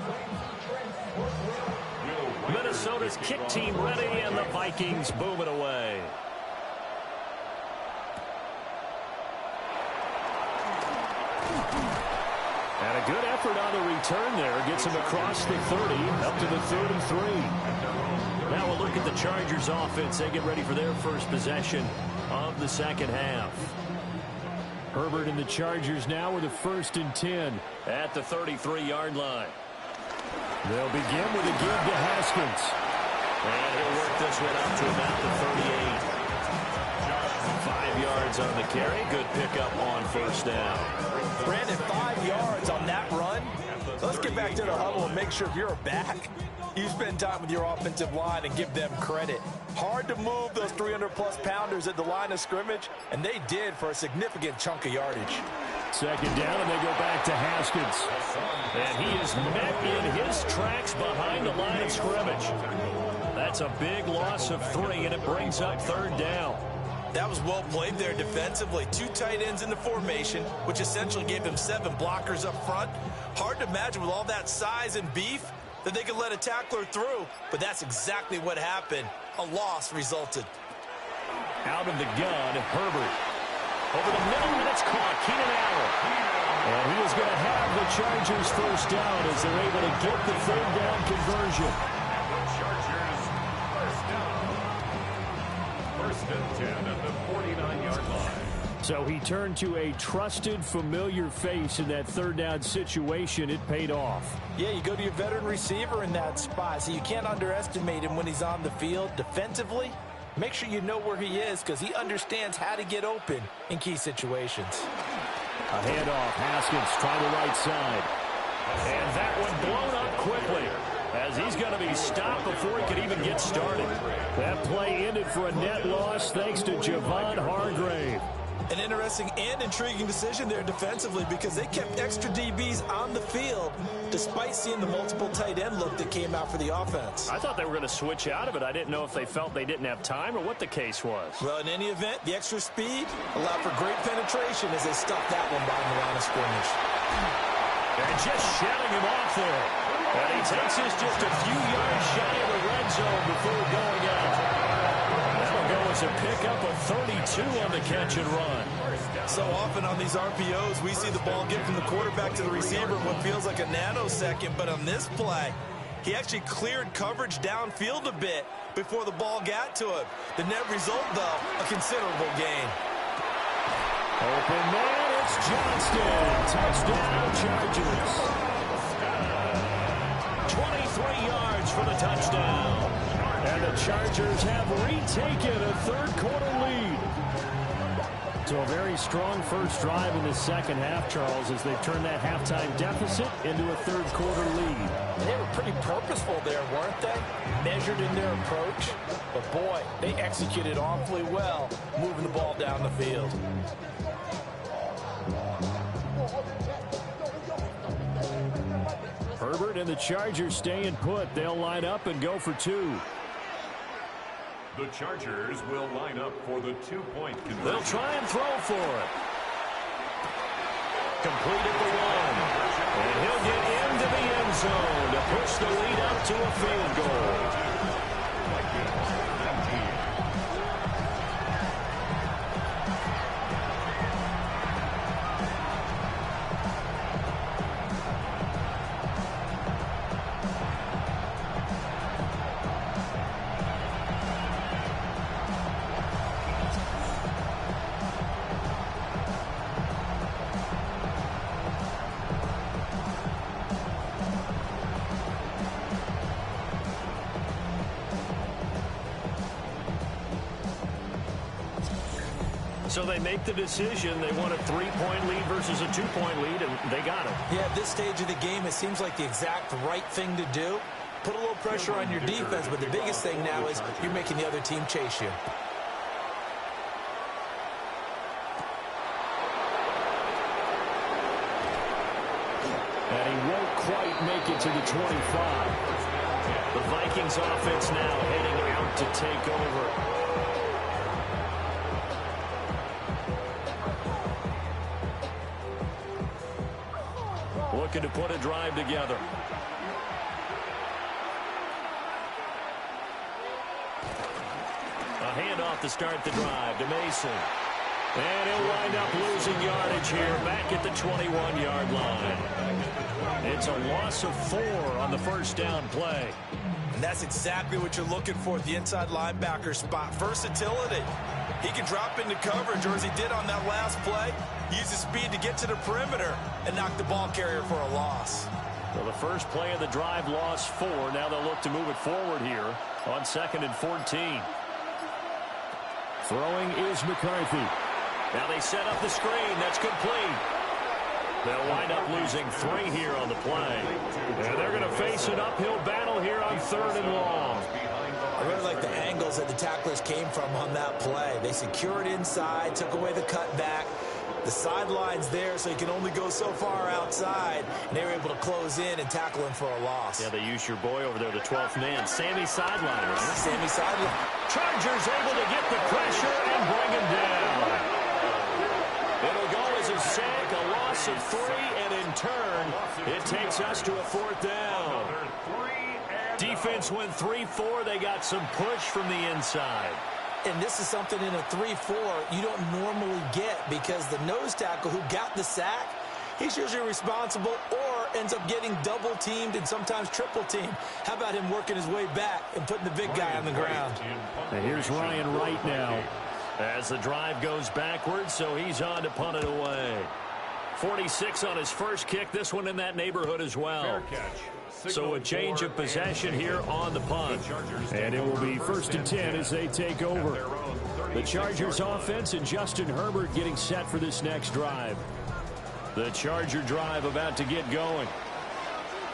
Minnesota's kick team ready, and the Vikings boom it away. And a good effort on the return there. Gets him across the 30, up to the 3rd and 3. Now we'll look at the Chargers offense. They get ready for their first possession of the second half. Herbert and the Chargers now with a 1st and 10 at the 33-yard line. They'll begin with a give to Haskins. And he'll work this one up to about the 38. 5 yards on the carry. Good pickup on 1st down. Brandon, 5 yards on that run. Let's get back to the huddle and make sure if you're a back, you spend time with your offensive line and give them credit. Hard to move those 300-plus pounders at the line of scrimmage, and they did for a significant chunk of yardage. 2nd down, and they go back to Haskins. And he is met in his tracks behind the line of scrimmage. That's a big loss of 3, and it brings up 3rd down. That was well played there defensively. 2 tight ends in the formation, which essentially gave them 7 blockers up front. Hard to imagine with all that size and beef that they could let a tackler through, but that's exactly what happened. A loss resulted. Out of the gun, Herbert. Over the middle, and it's caught. Keenan Allen. And he is going to have the Chargers 1st down as they're able to get the 3rd down conversion. The Chargers 1st down. 1st and 10 at the 49-yard line. So he turned to a trusted, familiar face in that 3rd down situation. It paid off. Yeah, you go to your veteran receiver in that spot, so you can't underestimate him when he's on the field defensively. Make sure you know where he is because he understands how to get open in key situations. A handoff. Haskins trying the right side. And that one blown up quickly as he's going to be stopped before he could even get started. That play ended for a net loss thanks to Javon Hargrave. An interesting and intriguing decision there defensively because they kept extra DBs on the field despite seeing the multiple tight end look that came out for the offense. I thought they were going to switch out of it. I didn't know if they felt they didn't have time or what the case was. Well, in any event, the extra speed allowed for great penetration as they stuffed that one behind the line of scrimmage. And just shouting him off there. And he takes us just a few yards shy of the red zone before going out. That'll go as a pickup of 32 on the catch and run. So often on these RPOs, we see the ball get from the quarterback to the receiver in what feels like a nanosecond. But on this play, he actually cleared coverage downfield a bit before the ball got to him. The net result, though, a considerable gain. Open man, it's Johnston. Touchdown, Chargers. 23 yards for the touchdown. And the Chargers have retaken a third-quarter lead. So a very strong first drive in the second half, Charles, as they've turned that halftime deficit into a third-quarter lead. They were pretty purposeful there, weren't they? Measured in their approach. But, boy, they executed awfully well, moving the ball down the field. Herbert and the Chargers staying put. They'll line up and go for two. The Chargers will line up for the two-point conversion. They'll try and throw for it. Completed the one. And he'll get into the end zone to push the lead up to a field goal. So they make the decision. They want a 3-point lead versus a 2-point lead, and they got it. Yeah, at this stage of the game, it seems like the exact right thing to do. Put a little pressure on your defense, but the biggest thing now is you're making the other team chase you. And he won't quite make it to the 25. The Vikings offense now heading out to take over. Looking to put a drive together. A handoff to start the drive to Mason. And he'll wind up losing yardage here back at the 21-yard line. It's a loss of 4 on the first down play. And that's exactly what you're looking for at the inside linebacker spot. Versatility. He can drop into coverage, or as he did on that last play, use his speed to get to the perimeter and knock the ball carrier for a loss. So the first play of the drive lost 4. Now they'll look to move it forward here on 2nd and 14. Throwing is McCarthy. Now they set up the screen. That's complete. They'll wind up losing 3 here on the play. And they're going to face an uphill battle here on 3rd and long. I really like the angles that the tacklers came from on that play. They secured inside, took away the cutback. The sideline's there, so you can only go so far outside. And they were able to close in and tackle him for a loss. Yeah, they used your boy over there, the 12th man. Sammy sideline, right? Sammy sideline. Chargers able to get the pressure and bring him down. It'll go as a sack, a loss of 3, and in turn, it takes us to a 4th down. Defense went 3-4. They got some push from the inside. And this is something in a 3-4 you don't normally get, because the nose tackle who got the sack, he's usually responsible or ends up getting double-teamed and sometimes triple-teamed. How about him working his way back and putting the big guy on the ground? And here's Ryan Wright now. As the drive goes backwards, so he's on to punt it away. 46 on his first kick. This one in that neighborhood as well. So a change of possession here on the punt. And it will be 1st and 10 as they take over. The Chargers offense and Justin Herbert getting set for this next drive. The Charger drive about to get going.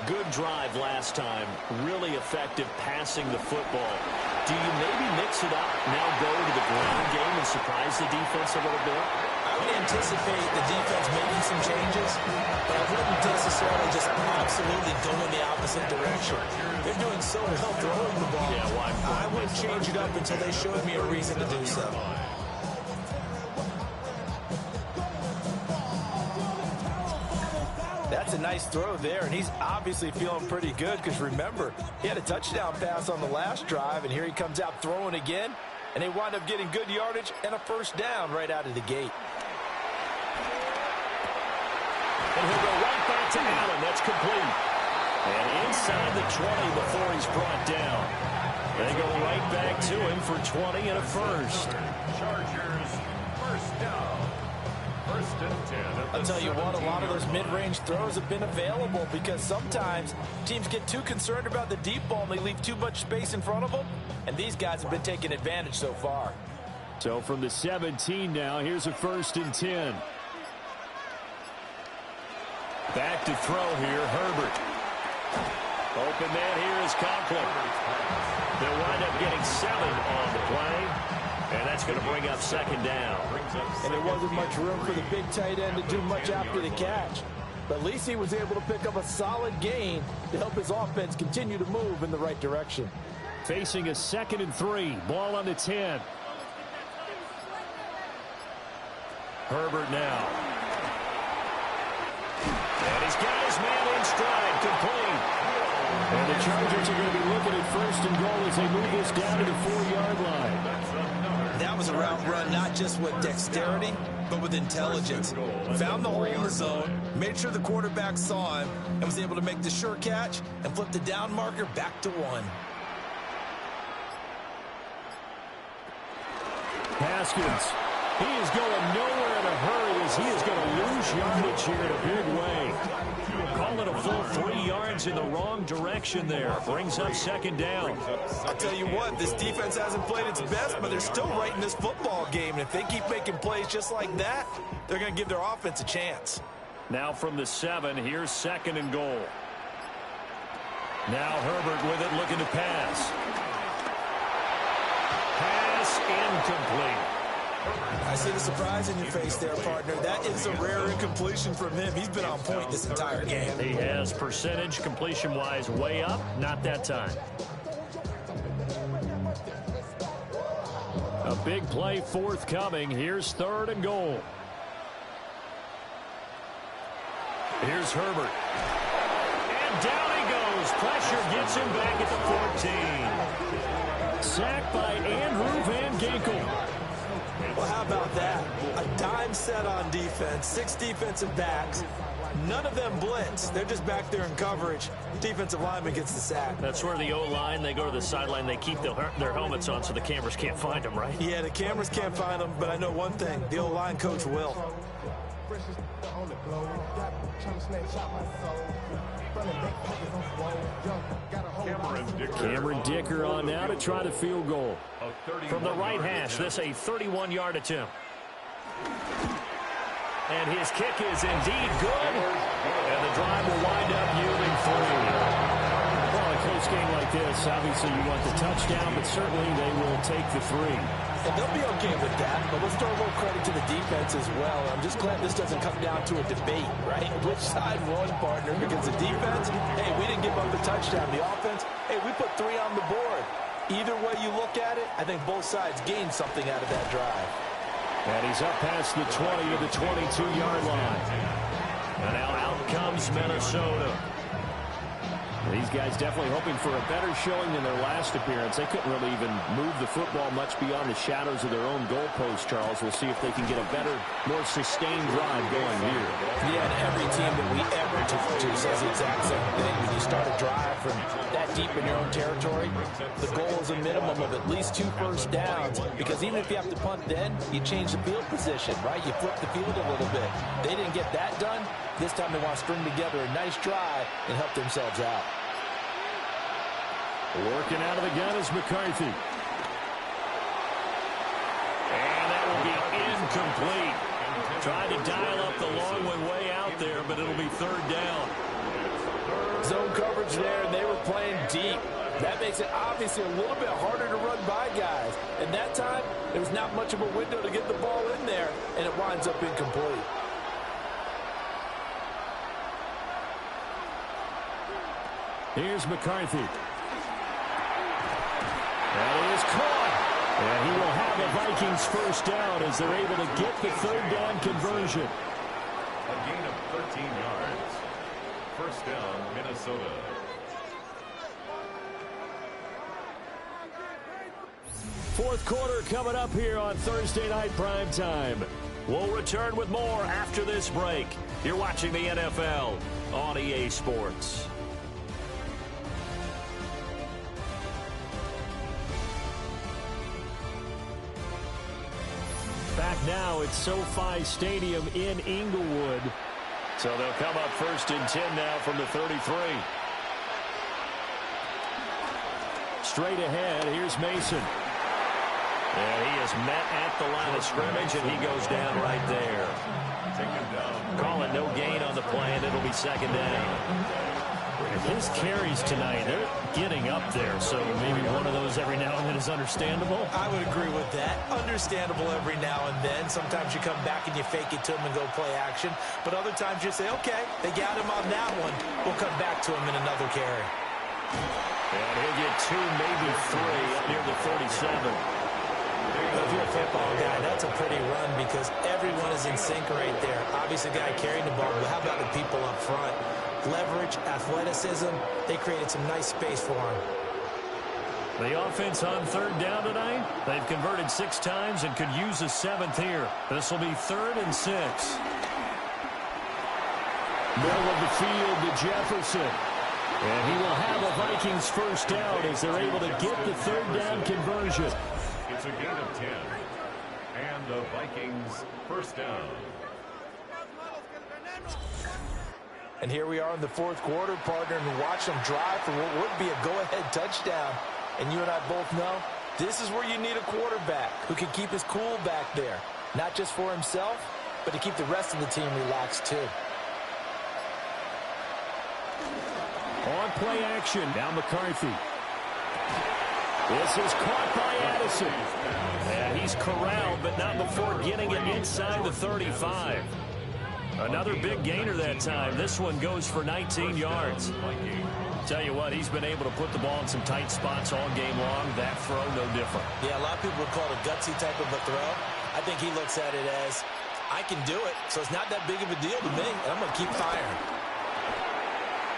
Good drive last time. Really effective passing the football. Do you maybe mix it up, now go to the ground game and surprise the defense a little bit? I would anticipate the defense making some changes, but I wouldn't necessarily just absolutely go in the opposite direction. They're doing so well throwing the ball. Yeah, why? I wouldn't change it up until they showed me a reason to do so. That's a nice throw there, and he's obviously feeling pretty good because, remember, he had a touchdown pass on the last drive, and here he comes out throwing again, and they wind up getting good yardage and a first down right out of the gate. And he'll go right back to Allen. That's complete. And inside the 20 before he's brought down. They go right back to him for 20 and a first. Chargers, first down. 1st and 10. I'll tell you what, a lot of those mid-range throws have been available because sometimes teams get too concerned about the deep ball and they leave too much space in front of them, and these guys have been taking advantage so far. So from the 17 now, here's a 1st and 10. Back to throw here, Herbert. Open man here is Conklin. They'll wind up getting 7 on the play. And that's going to bring up second down. And there wasn't much room for the big tight end to do much after the catch. But at least he was able to pick up a solid gain to help his offense continue to move in the right direction. Facing a 2nd and 3. Ball on the 10. Herbert now. And he's got his man in stride, complete. And the Chargers are going to be looking at 1st and goal as they move this down to the 4-yard line. That was a route run not just with dexterity, but with intelligence. Found the hole in the zone, made sure the quarterback saw him, and was able to make the sure catch and flip the down marker back to 1. Haskins. He is going nowhere in a hurry as he is going to lose yardage here in a big way. Call it a full 3 yards in the wrong direction there. Brings up second down. I'll tell you what, this defense hasn't played its best, but they're still right in this football game. And if they keep making plays just like that, they're going to give their offense a chance. Now from the 7, here's 2nd and goal. Now Herbert with it, looking to pass. Pass incomplete. I see the surprise in your face there, partner. That is a rare incompletion from him. He's been on point this entire game. He has percentage completion-wise way up. Not that time. A big play forthcoming. Here's 3rd and goal. Here's Herbert. And down he goes. Pressure gets him back at the 14. Sacked by Andrew Van Ginkel. Well, how about that? A dime set on defense, 6 defensive backs. None of them blitz. They're just back there in coverage. Defensive lineman gets the sack. That's where the O-line, they go to the sideline, they keep their helmets on so the cameras can't find them, right? Yeah, the cameras can't find them, but I know one thing. The O-line coach will. Cameron Dicker on now to try the field goal. From the right hash, this a 31-yard attempt. And his kick is indeed good. And the drive will wind up yielding 3. Well, a close game like this, obviously you want the touchdown, but certainly they will take the 3. And they'll be okay with that, but let's throw a little credit to the defense as well. I'm just glad this doesn't come down to a debate, right? Which side won, partner? Because the defense, hey, we didn't give up a touchdown. The offense, hey, we put 3 on the board. Either way you look at it, I think both sides gained something out of that drive. And he's up past the 20 of the 22-yard line. And now out comes Minnesota. These guys definitely hoping for a better showing than their last appearance. They couldn't really even move the football much beyond the shadows of their own goalpost, Charles. We'll see if they can get a better, more sustained drive going here. Yeah, and every team that we ever talk to says the exact same thing. When you start a drive from that deep in your own territory, the goal is a minimum of at least 2 first downs. Because even if you have to punt then, you change the field position, right? You flip the field a little bit. They didn't get that done. This time they want to string together a nice drive and help themselves out. Working out of the gun is McCarthy. And that will be incomplete. Tried to dial up the long one way out there, but it'll be 3rd down. Zone coverage there, and they were playing deep. That makes it obviously a little bit harder to run by guys. And that time, there was not much of a window to get the ball in there, and it winds up incomplete. Here's McCarthy. That is caught. And he will have a Vikings first down as they're able to get the 3rd down conversion. A gain of 13 yards. First down, Minnesota. Fourth quarter coming up here on Thursday Night Primetime. We'll return with more after this break. You're watching the NFL on EA Sports. Back now at SoFi Stadium in Inglewood. So they'll come up 1st and 10 now from the 33. Straight ahead, here's Mason. And he is met at the line of scrimmage, and he goes down right there. Taken down. Call it no gain on the play, and it'll be 2nd down. His carries tonight, they're getting up there, so maybe one of those every now and then is understandable. I would agree with that. Understandable every now and then. Sometimes you come back and you fake it to him and go play action. But other times you say, okay, they got him on that one. We'll come back to him in another carry. And he'll get 2, maybe 3 up near the 47. If you're a football guy, that's a pretty run because everyone is in sync right there. Obviously, the guy carrying the ball, but how about the people up front? Leverage, athleticism, they created some nice space for him. The offense on 3rd down tonight, they've converted 6 times and could use a 7th here. This will be 3rd and 6. Middle of the field to Jefferson. And he will have a Vikings first down as they're able to get the 3rd down conversion. It's a gain of 10. And the Vikings first down. And here we are in the 4th quarter, partner, and watch them drive for what would be a go-ahead touchdown. And you and I both know this is where you need a quarterback who can keep his cool back there. Not just for himself, but to keep the rest of the team relaxed too. On play action, now McCarthy. This is caught by Addison. And he's corralled, but not before getting it inside the 35. Another big gainer that time. This one goes for 19 yards. Tell you what, he's been able to put the ball in some tight spots all game long. That throw, no different. Yeah, a lot of people would call it a gutsy type of a throw. I think he looks at it as, I can do it, so it's not that big of a deal to me, and I'm going to keep firing.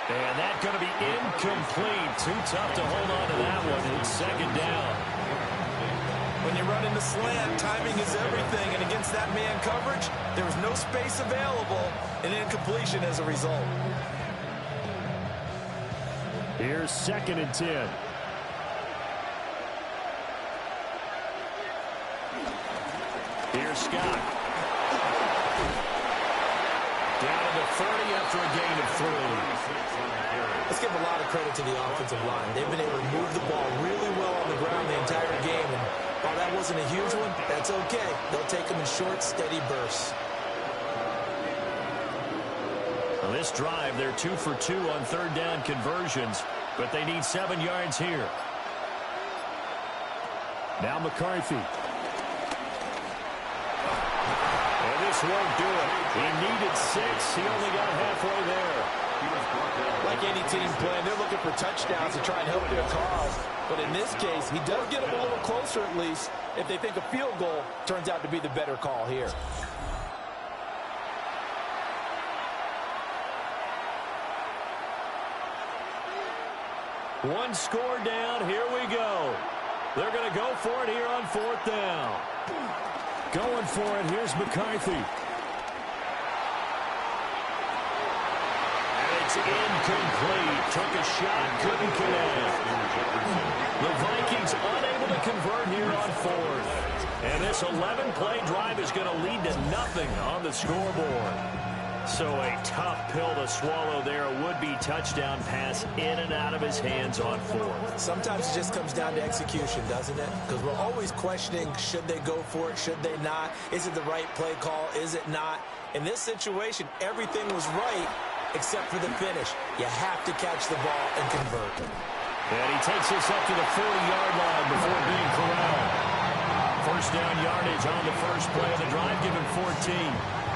And that's going to be incomplete. Too tough to hold on to that one. It's 2nd down. When you run into slant, timing is everything, and against that man coverage, there was no space available, and incompletion as a result. Here's 2nd and 10. Here's Scott. Down to the 30 after a gain of 3. Let's give a lot of credit to the offensive line. They've been able to move the ball really well on the ground the entire game, and while that wasn't a huge one, that's okay. They'll take them in short, steady bursts. On this drive, they're 2 for 2 on 3rd down conversions, but they need 7 yards here. Now McCarthy. And this won't do it. He needed 6. He only got halfway there. Like any team playing, they're looking for touchdowns to try and help their cause. But in this case, he does get them a little closer at least if they think a field goal turns out to be the better call here. One score down. Here we go. They're going to go for it here on 4th down. Going for it. Here's McCarthy. It's incomplete. Took a shot, couldn't connect. The Vikings unable to convert here on 4th. And this 11-play drive is going to lead to nothing on the scoreboard. So a tough pill to swallow there. A would-be touchdown pass in and out of his hands on 4th. Sometimes it just comes down to execution, doesn't it? Because we're always questioning, should they go for it, should they not? Is it the right play call, is it not? In this situation, everything was right, except for the finish. You have to catch the ball and convert. And he takes us up to the 40-yard line before being corralled. First down yardage on the first play of the drive, given 14.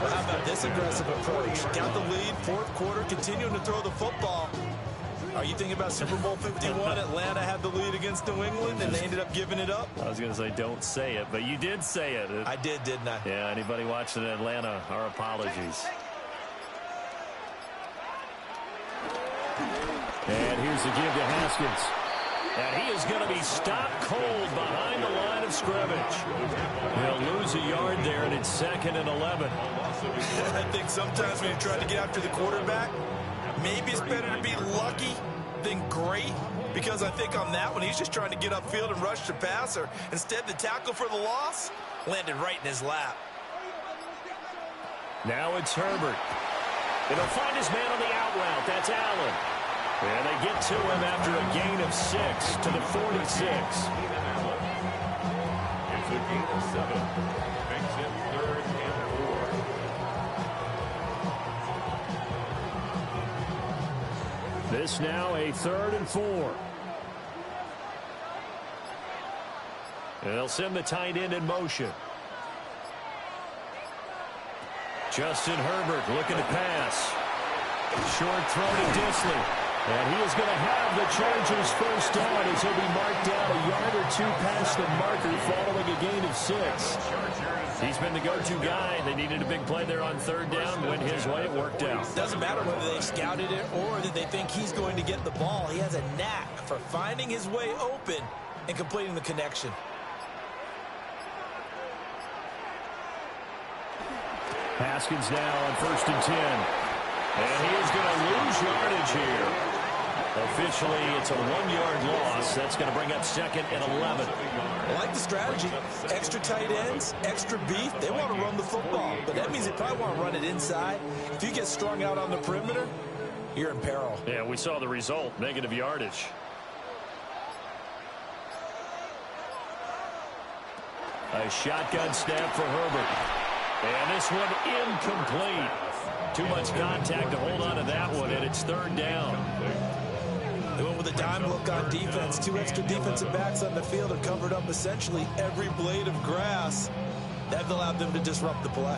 Well, how about this aggressive approach? Got the lead, 4th quarter, continuing to throw the football. Are you thinking about Super Bowl 51? Atlanta had the lead against New England, and they ended up giving it up? I was going to say, don't say it, but you did say it. I did, didn't I? Yeah, anybody watching in Atlanta, our apologies. And here's the give to Haskins. And he is going to be stopped cold behind the line of scrimmage. He'll lose a yard there, and it's 2nd and 11. I think sometimes when you're trying to get after the quarterback, maybe it's better to be lucky than great, because I think on that one, he's just trying to get upfield and rush the passer. Instead, the tackle for the loss landed right in his lap. Now it's Herbert. And he'll find his man on the out route. That's Allen. And they get to him after a gain of 6 to the 46. It's a gain of 7. Makes it 3rd and 4. this now a 3rd and 4. And they'll send the tight end in motion. Justin Herbert looking to pass. Short throw to Disley. And he is going to have the Chargers first down as he'll be marked down a yard or 2 past the marker following a gain of 6. He's been the go-to guy. They needed a big play there on 3rd down. Went his way. It worked out. Doesn't matter whether they scouted it or that they think he's going to get the ball. He has a knack for finding his way open and completing the connection. Haskins now on 1st and 10. And he is going to lose yardage here. Officially, it's a 1-yard loss. That's going to bring up 2nd and 11. I like the strategy. Extra tight ends, extra beef. They want to run the football, but that means they probably want to run it inside. If you get strung out on the perimeter, you're in peril. Yeah, we saw the result, negative yardage. A shotgun snap for Herbert. And this one incomplete. Too much contact to hold on to that one, and it's 3rd down. They went with a dime look on defense. 2 extra defensive backs on the field and covered up essentially every blade of grass. That allowed them to disrupt the play.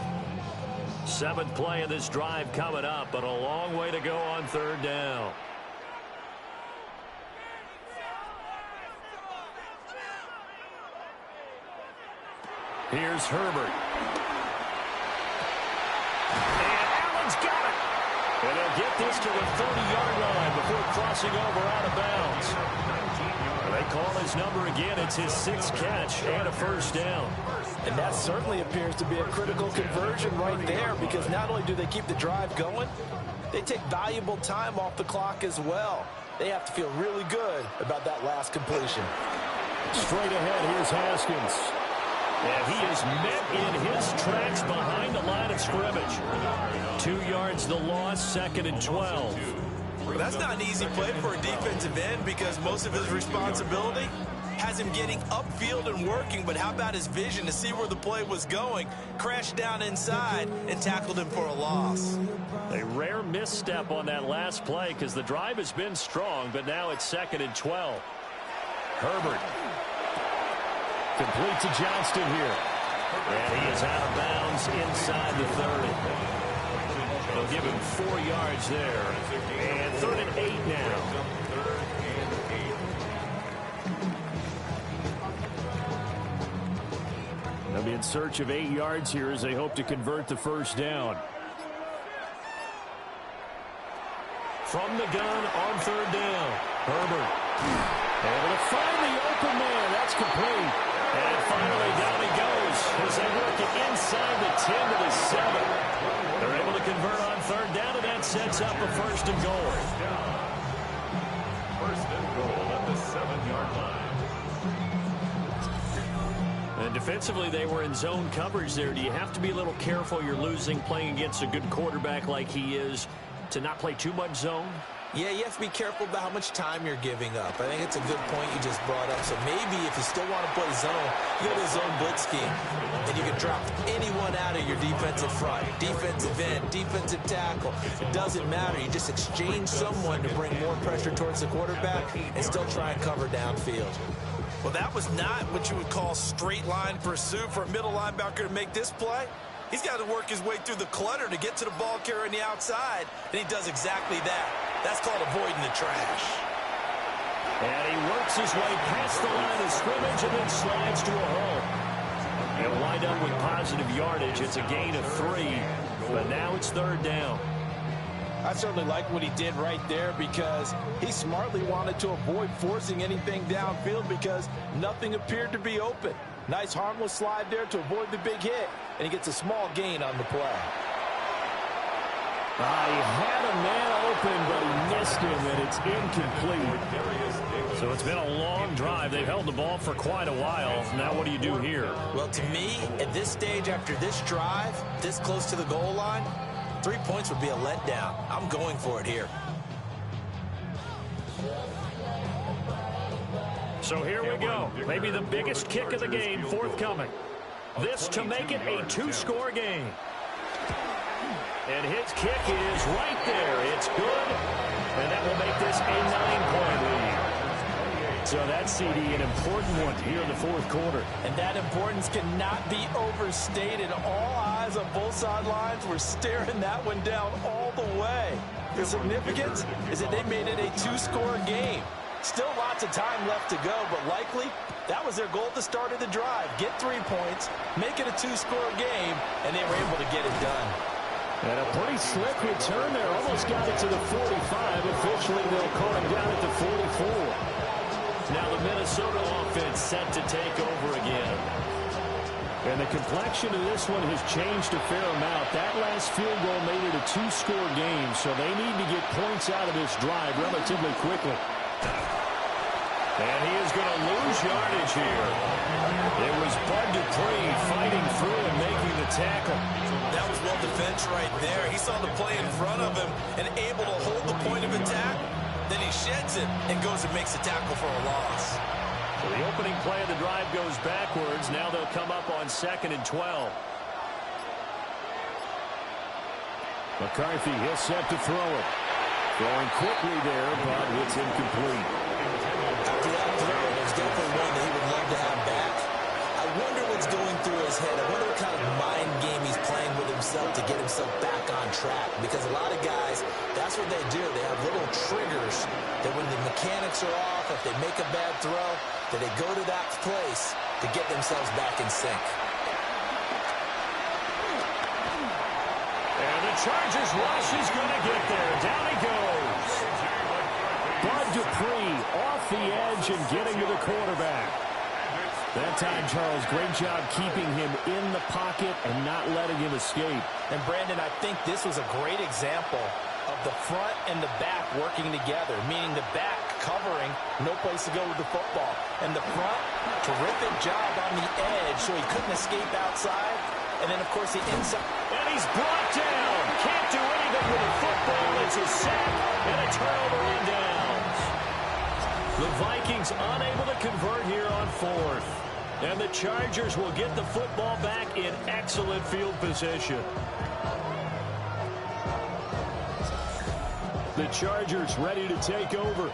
7th play of this drive coming up, but a long way to go on 3rd down. Here's Herbert. And they'll get this to the 30-yard line before crossing over out of bounds. They call his number again. It's his 6th catch and a first down. And that certainly appears to be a critical conversion right there, because not only do they keep the drive going, they take valuable time off the clock as well. They have to feel really good about that last completion. Straight ahead, here's Haskins. And he is met in his tracks behind the line of scrimmage. 2 yards the loss, 2nd and 12. That's not an easy play for a defensive end, because most of his responsibility has him getting upfield and working. But how about his vision to see where the play was going, crashed down inside, and tackled him for a loss. A rare misstep on that last play, because the drive has been strong, but now it's 2nd and 12. Herbert. Complete to Johnston here. And he is out of bounds inside the 30. They'll give him 4 yards there. And 3rd and 8 now. They'll be in search of 8 yards here as they hope to convert the first down. From the gun on 3rd down. Herbert. Able to find the open man. That's complete. And finally, down he goes as they work it inside the 10 to the 7. They're able to convert on 3rd down, and that sets up a 1st and goal. 1st and goal at the 7-yard line. And defensively, they were in zone coverage there. Do you have to be a little careful? You're losing, playing against a good quarterback like he is, to not play too much zone? Yeah, you have to be careful about how much time you're giving up. I think it's a good point you just brought up. So maybe if you still want to play zone, you go to a zone blitz scheme. And you can drop anyone out of your defensive front. Defensive end, defensive tackle. It doesn't matter. You just exchange someone to bring more pressure towards the quarterback and still try and cover downfield. Well, that was not what you would call straight line pursuit for a middle linebacker to make this play. He's got to work his way through the clutter to get to the ball carrier on the outside, and he does exactly that. That's called avoiding the trash. And he works his way past the line of scrimmage and then slides to a hole. And wind up with positive yardage. It's a gain of 3, but now it's 3rd down. I certainly like what he did right there, because he smartly wanted to avoid forcing anything downfield because nothing appeared to be open. Nice harmless slide there to avoid the big hit, and he gets a small gain on the play. He had a man open, but he missed him, and it's incomplete. So it's been a long drive. They've held the ball for quite a while. Now what do you do here? Well, to me, at this stage after this drive, this close to the goal line, 3 points would be a letdown. I'm going for it here. So here we go. Maybe the biggest kick of the game forthcoming. This to make it a 2-score game. And his kick is right there. It's good. And that will make this a 9-point lead. So that CD, an important one here in the fourth quarter. And that importance cannot be overstated. All eyes on both sidelines were staring that one down all the way. The significance is that they made it a 2-score game. Still lots of time left to go, but likely that was their goal at the start of the drive. Get 3 points, make it a 2-score game, and they were able to get it done. And a pretty slick return there. Almost got it to the 45. Officially, they'll call him down at the 44. Now the Minnesota offense set to take over again. And the complexion of this one has changed a fair amount. That last field goal made it a 2-score game, so they need to get points out of this drive relatively quickly. And he is going to lose yardage here. It was Bud Dupree fighting through and making the tackle. That was well defense right there. He saw the play in front of him and able to hold the point of attack. Then he sheds it and goes and makes a tackle for a loss. So the opening play of the drive goes backwards. Now they'll come up on 2nd and 12. McCarthy, he'll set to throw it. Throwing quickly there, but it's incomplete. After that throw, there's definitely one that he would love to have back. I wonder what's going through his head. I wonder what kind of mind game he's playing with himself to get himself back on track. Because a lot of guys, that's what they do. They have little triggers that when the mechanics are off, if they make a bad throw, that they go to that place to get themselves back in sync. And the Chargers rush is going to get there. Down he goes. Bud Dupree off the edge and getting to the quarterback. That time, Charles, great job keeping him in the pocket and not letting him escape. And, Brandon, I think this was a great example of the front and the back working together, meaning the back covering, no place to go with the football. And the front, terrific job on the edge so he couldn't escape outside. And then, of course, the inside. And he's brought down. Can't do anything with the football. It's a sack and a turnover on downs. The Vikings unable to convert here on 4th. And the Chargers will get the football back in excellent field position. The Chargers ready to take over.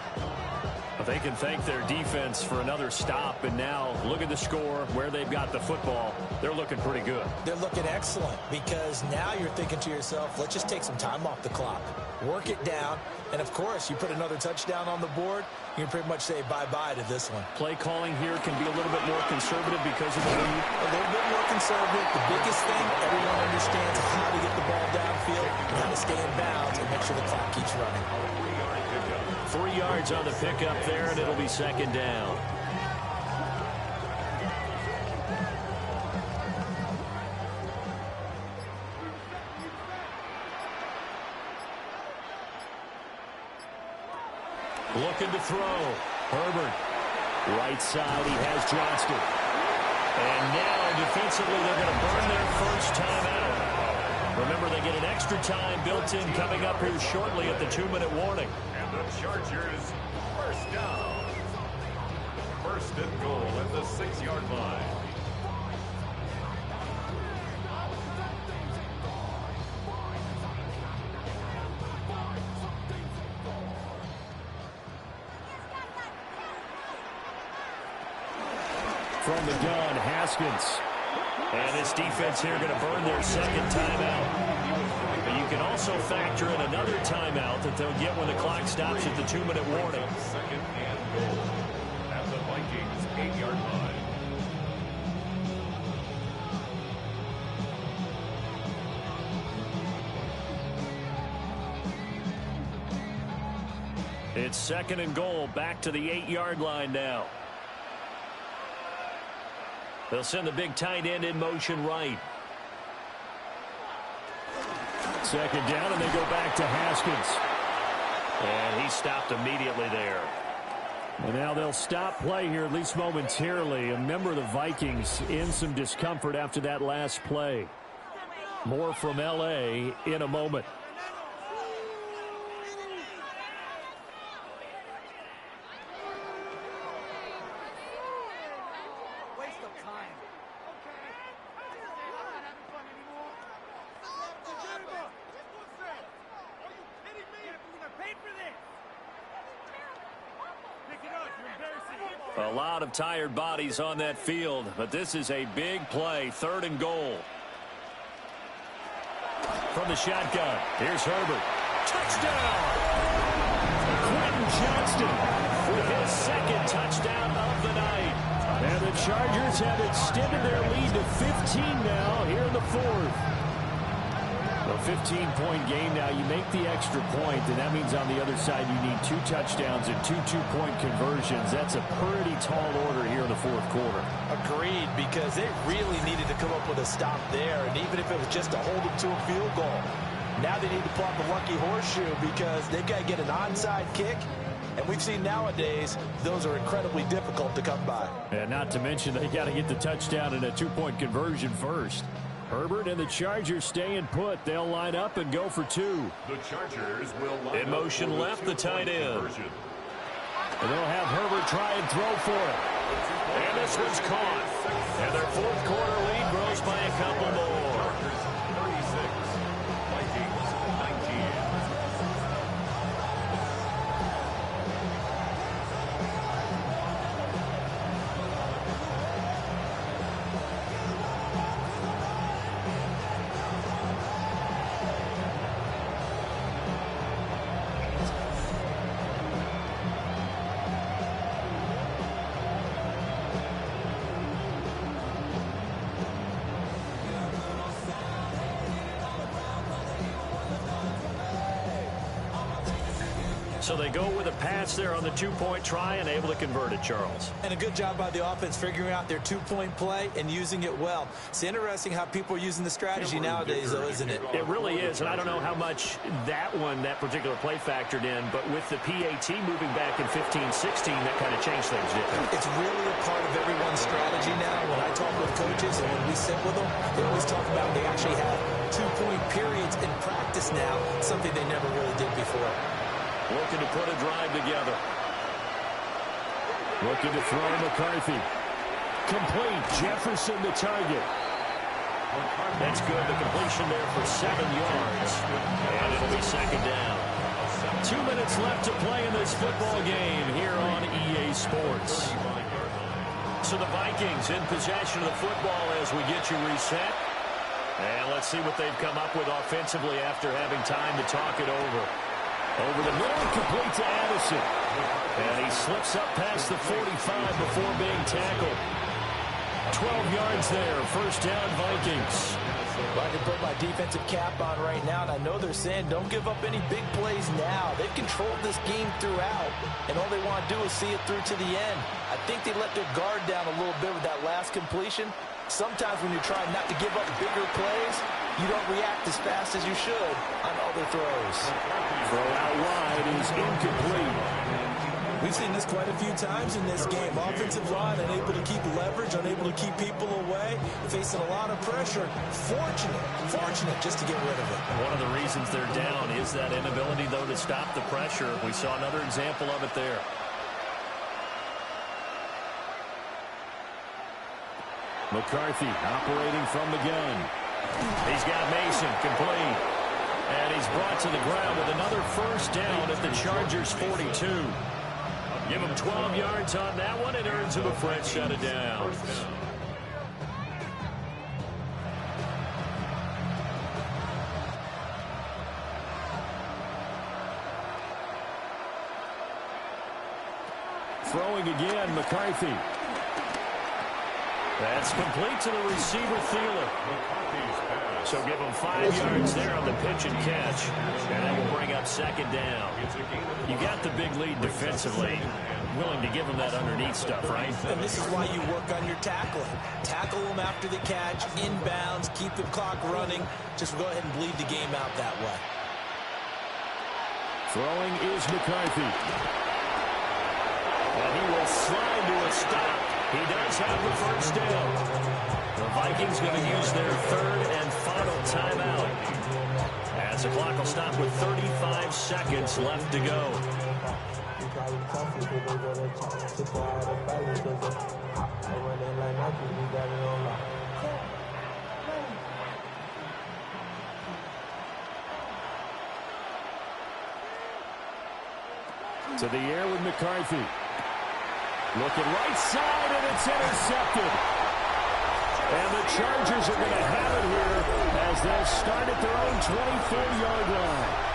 They can thank their defense for another stop, and now look at the score, where they've got the football. They're looking pretty good. They're looking excellent because now you're thinking to yourself, let's just take some time off the clock, work it down, and, of course, you put another touchdown on the board, you can pretty much say bye-bye to this one. Play calling here can be a little bit more conservative because of the lead. A little bit more conservative. The biggest thing, everyone understands how to get the ball downfield, how to stay in bounds, and make sure the clock keeps running. 3 yards on the pickup there, and it'll be 2nd down. Looking to throw. Herbert. Right side, he has Johnston. And now, defensively, they're going to burn their first timeout. Remember, they get an extra time built in coming up here shortly at the 2-minute warning. And the Chargers first down. 1st and goal at the 6-yard line. From the gun, Haskins. And this defense here going to burn their 2nd timeout. But you can also factor in another timeout that they'll get when the clock stops at the 2-minute warning. 2nd and goal at the Vikings 8-yard line. It's 2nd and goal, back to the 8-yard line now. They'll send the big tight end in motion right. 2nd down, and they go back to Haskins. And he stopped immediately there. And now they'll stop play here, at least momentarily. A member of the Vikings in some discomfort after that last play. More from L.A. in a moment. A lot of tired bodies on that field, but this is a big play, 3rd and goal. From the shotgun, here's Herbert. Touchdown! Quentin Johnston with his 2nd touchdown of the night. And the Chargers have extended their lead to 15 now here in the 4th. A 15-point game now. You make the extra point, and that means on the other side you need 2 touchdowns and 2 two-point conversions. That's a pretty tall order here in the 4th quarter. Agreed, because they really needed to come up with a stop there, and even if it was just to hold them to a field goal. Now they need to plot the lucky horseshoe because they've got to get an onside kick, and we've seen nowadays those are incredibly difficult to come by. And not to mention they got to get the touchdown and a 2-point conversion first. Herbert and the Chargers staying put. They'll line up and go for 2. The Chargers will line in motion up left, the tight end. And they'll have Herbert try and throw for it. And this one's caught. And their 4th quarter lead grows by a couple more. Chargers 36, Vikings 19. So they go with a pass there on the 2-point try and able to convert it, Charles. And a good job by the offense figuring out their 2-point play and using it well. It's interesting how people are using the strategy nowadays, though, isn't it? It really is, and I don't know how much that particular play factored in, but with the PAT moving back in 15-16, that kind of changed things, didn't it? It's really a part of everyone's strategy now. When I talk with coaches and when we sit with them, they always talk about they actually have 2-point periods in practice now, something they never really did before. Looking to put a drive together. Looking to throw McCarthy. Complete. Jefferson the target. That's good. The completion there for 7 yards. And it'll be 2nd down. 2 minutes left to play in this football game here on EA Sports. So the Vikings in possession of the football as we get you reset. And let's see what they've come up with offensively after having time to talk it over. Over the middle and complete to Addison. And he slips up past the 45 before being tackled. 12 yards there. 1st down, Vikings. Well, I can put my defensive cap on right now, and I know they're saying don't give up any big plays now. They've controlled this game throughout, and all they want to do is see it through to the end. I think they let their guard down a little bit with that last completion. Sometimes when you try not to give up bigger plays, you don't react as fast as you should on other throws. Throw out wide is incomplete. We've seen this quite a few times in this game. Offensive line unable to keep leverage, unable to keep people away, facing a lot of pressure. Fortunate just to get rid of it. One of the reasons they're down is that inability, though, to stop the pressure. We saw another example of it there. McCarthy operating from the gun. He's got Mason complete. And he's brought to the ground with another 1st down at the Chargers' 42. Give him 12 yards on that one. It earns him a fresh set of downs. Throwing again, McCarthy. That's complete to the receiver, Thielen. So give him 5 yards there on the pitch and catch. And that will bring up 2nd down. You got the big lead defensively. Willing to give him that underneath stuff, right? And this is why you work on your tackling. Tackle them after the catch, inbounds, keep the clock running. Just go ahead and bleed the game out that way. Throwing is McCarthy. And he will slide to a stop. He does have the 1st down. The Vikings going to use their 3rd and final timeout. As the clock will stop with 35 seconds left to go. To the air with McCarthy. Looking right side, and it's intercepted. And the Chargers are going to have it here as they'll start at their own 24-yard line.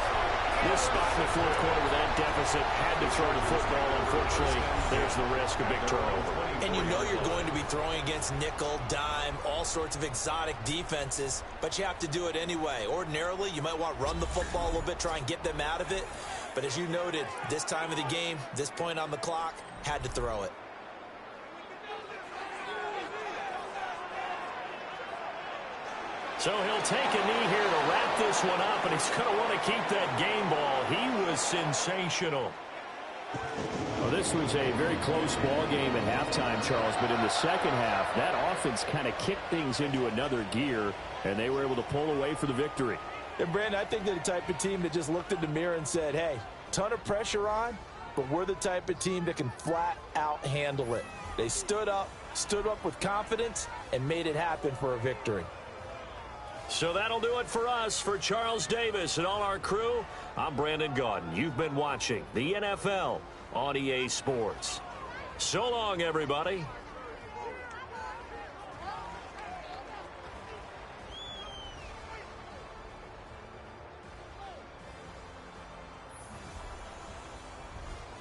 This spot in the fourth quarter with that deficit had to throw the football. Unfortunately, there's the risk of big turnover. And you know you're going to be throwing against nickel, dime, all sorts of exotic defenses, but you have to do it anyway. Ordinarily, you might want to run the football a little bit, try and get them out of it. But as you noted, this time of the game, this point on the clock, had to throw it. So he'll take a knee here to wrap this one up, and he's going to want to keep that game ball. He was sensational. Well, this was a very close ball game at halftime, Charles, but in the second half, that offense kind of kicked things into another gear, and they were able to pull away for the victory. And, Brandon, I think they're the type of team that just looked in the mirror and said, hey, ton of pressure on, but we're the type of team that can flat out handle it. They stood up with confidence, and made it happen for a victory. So that'll do it for us. For Charles Davis and all our crew, I'm Brandon Gaudin. You've been watching the NFL on EA Sports. So long, everybody.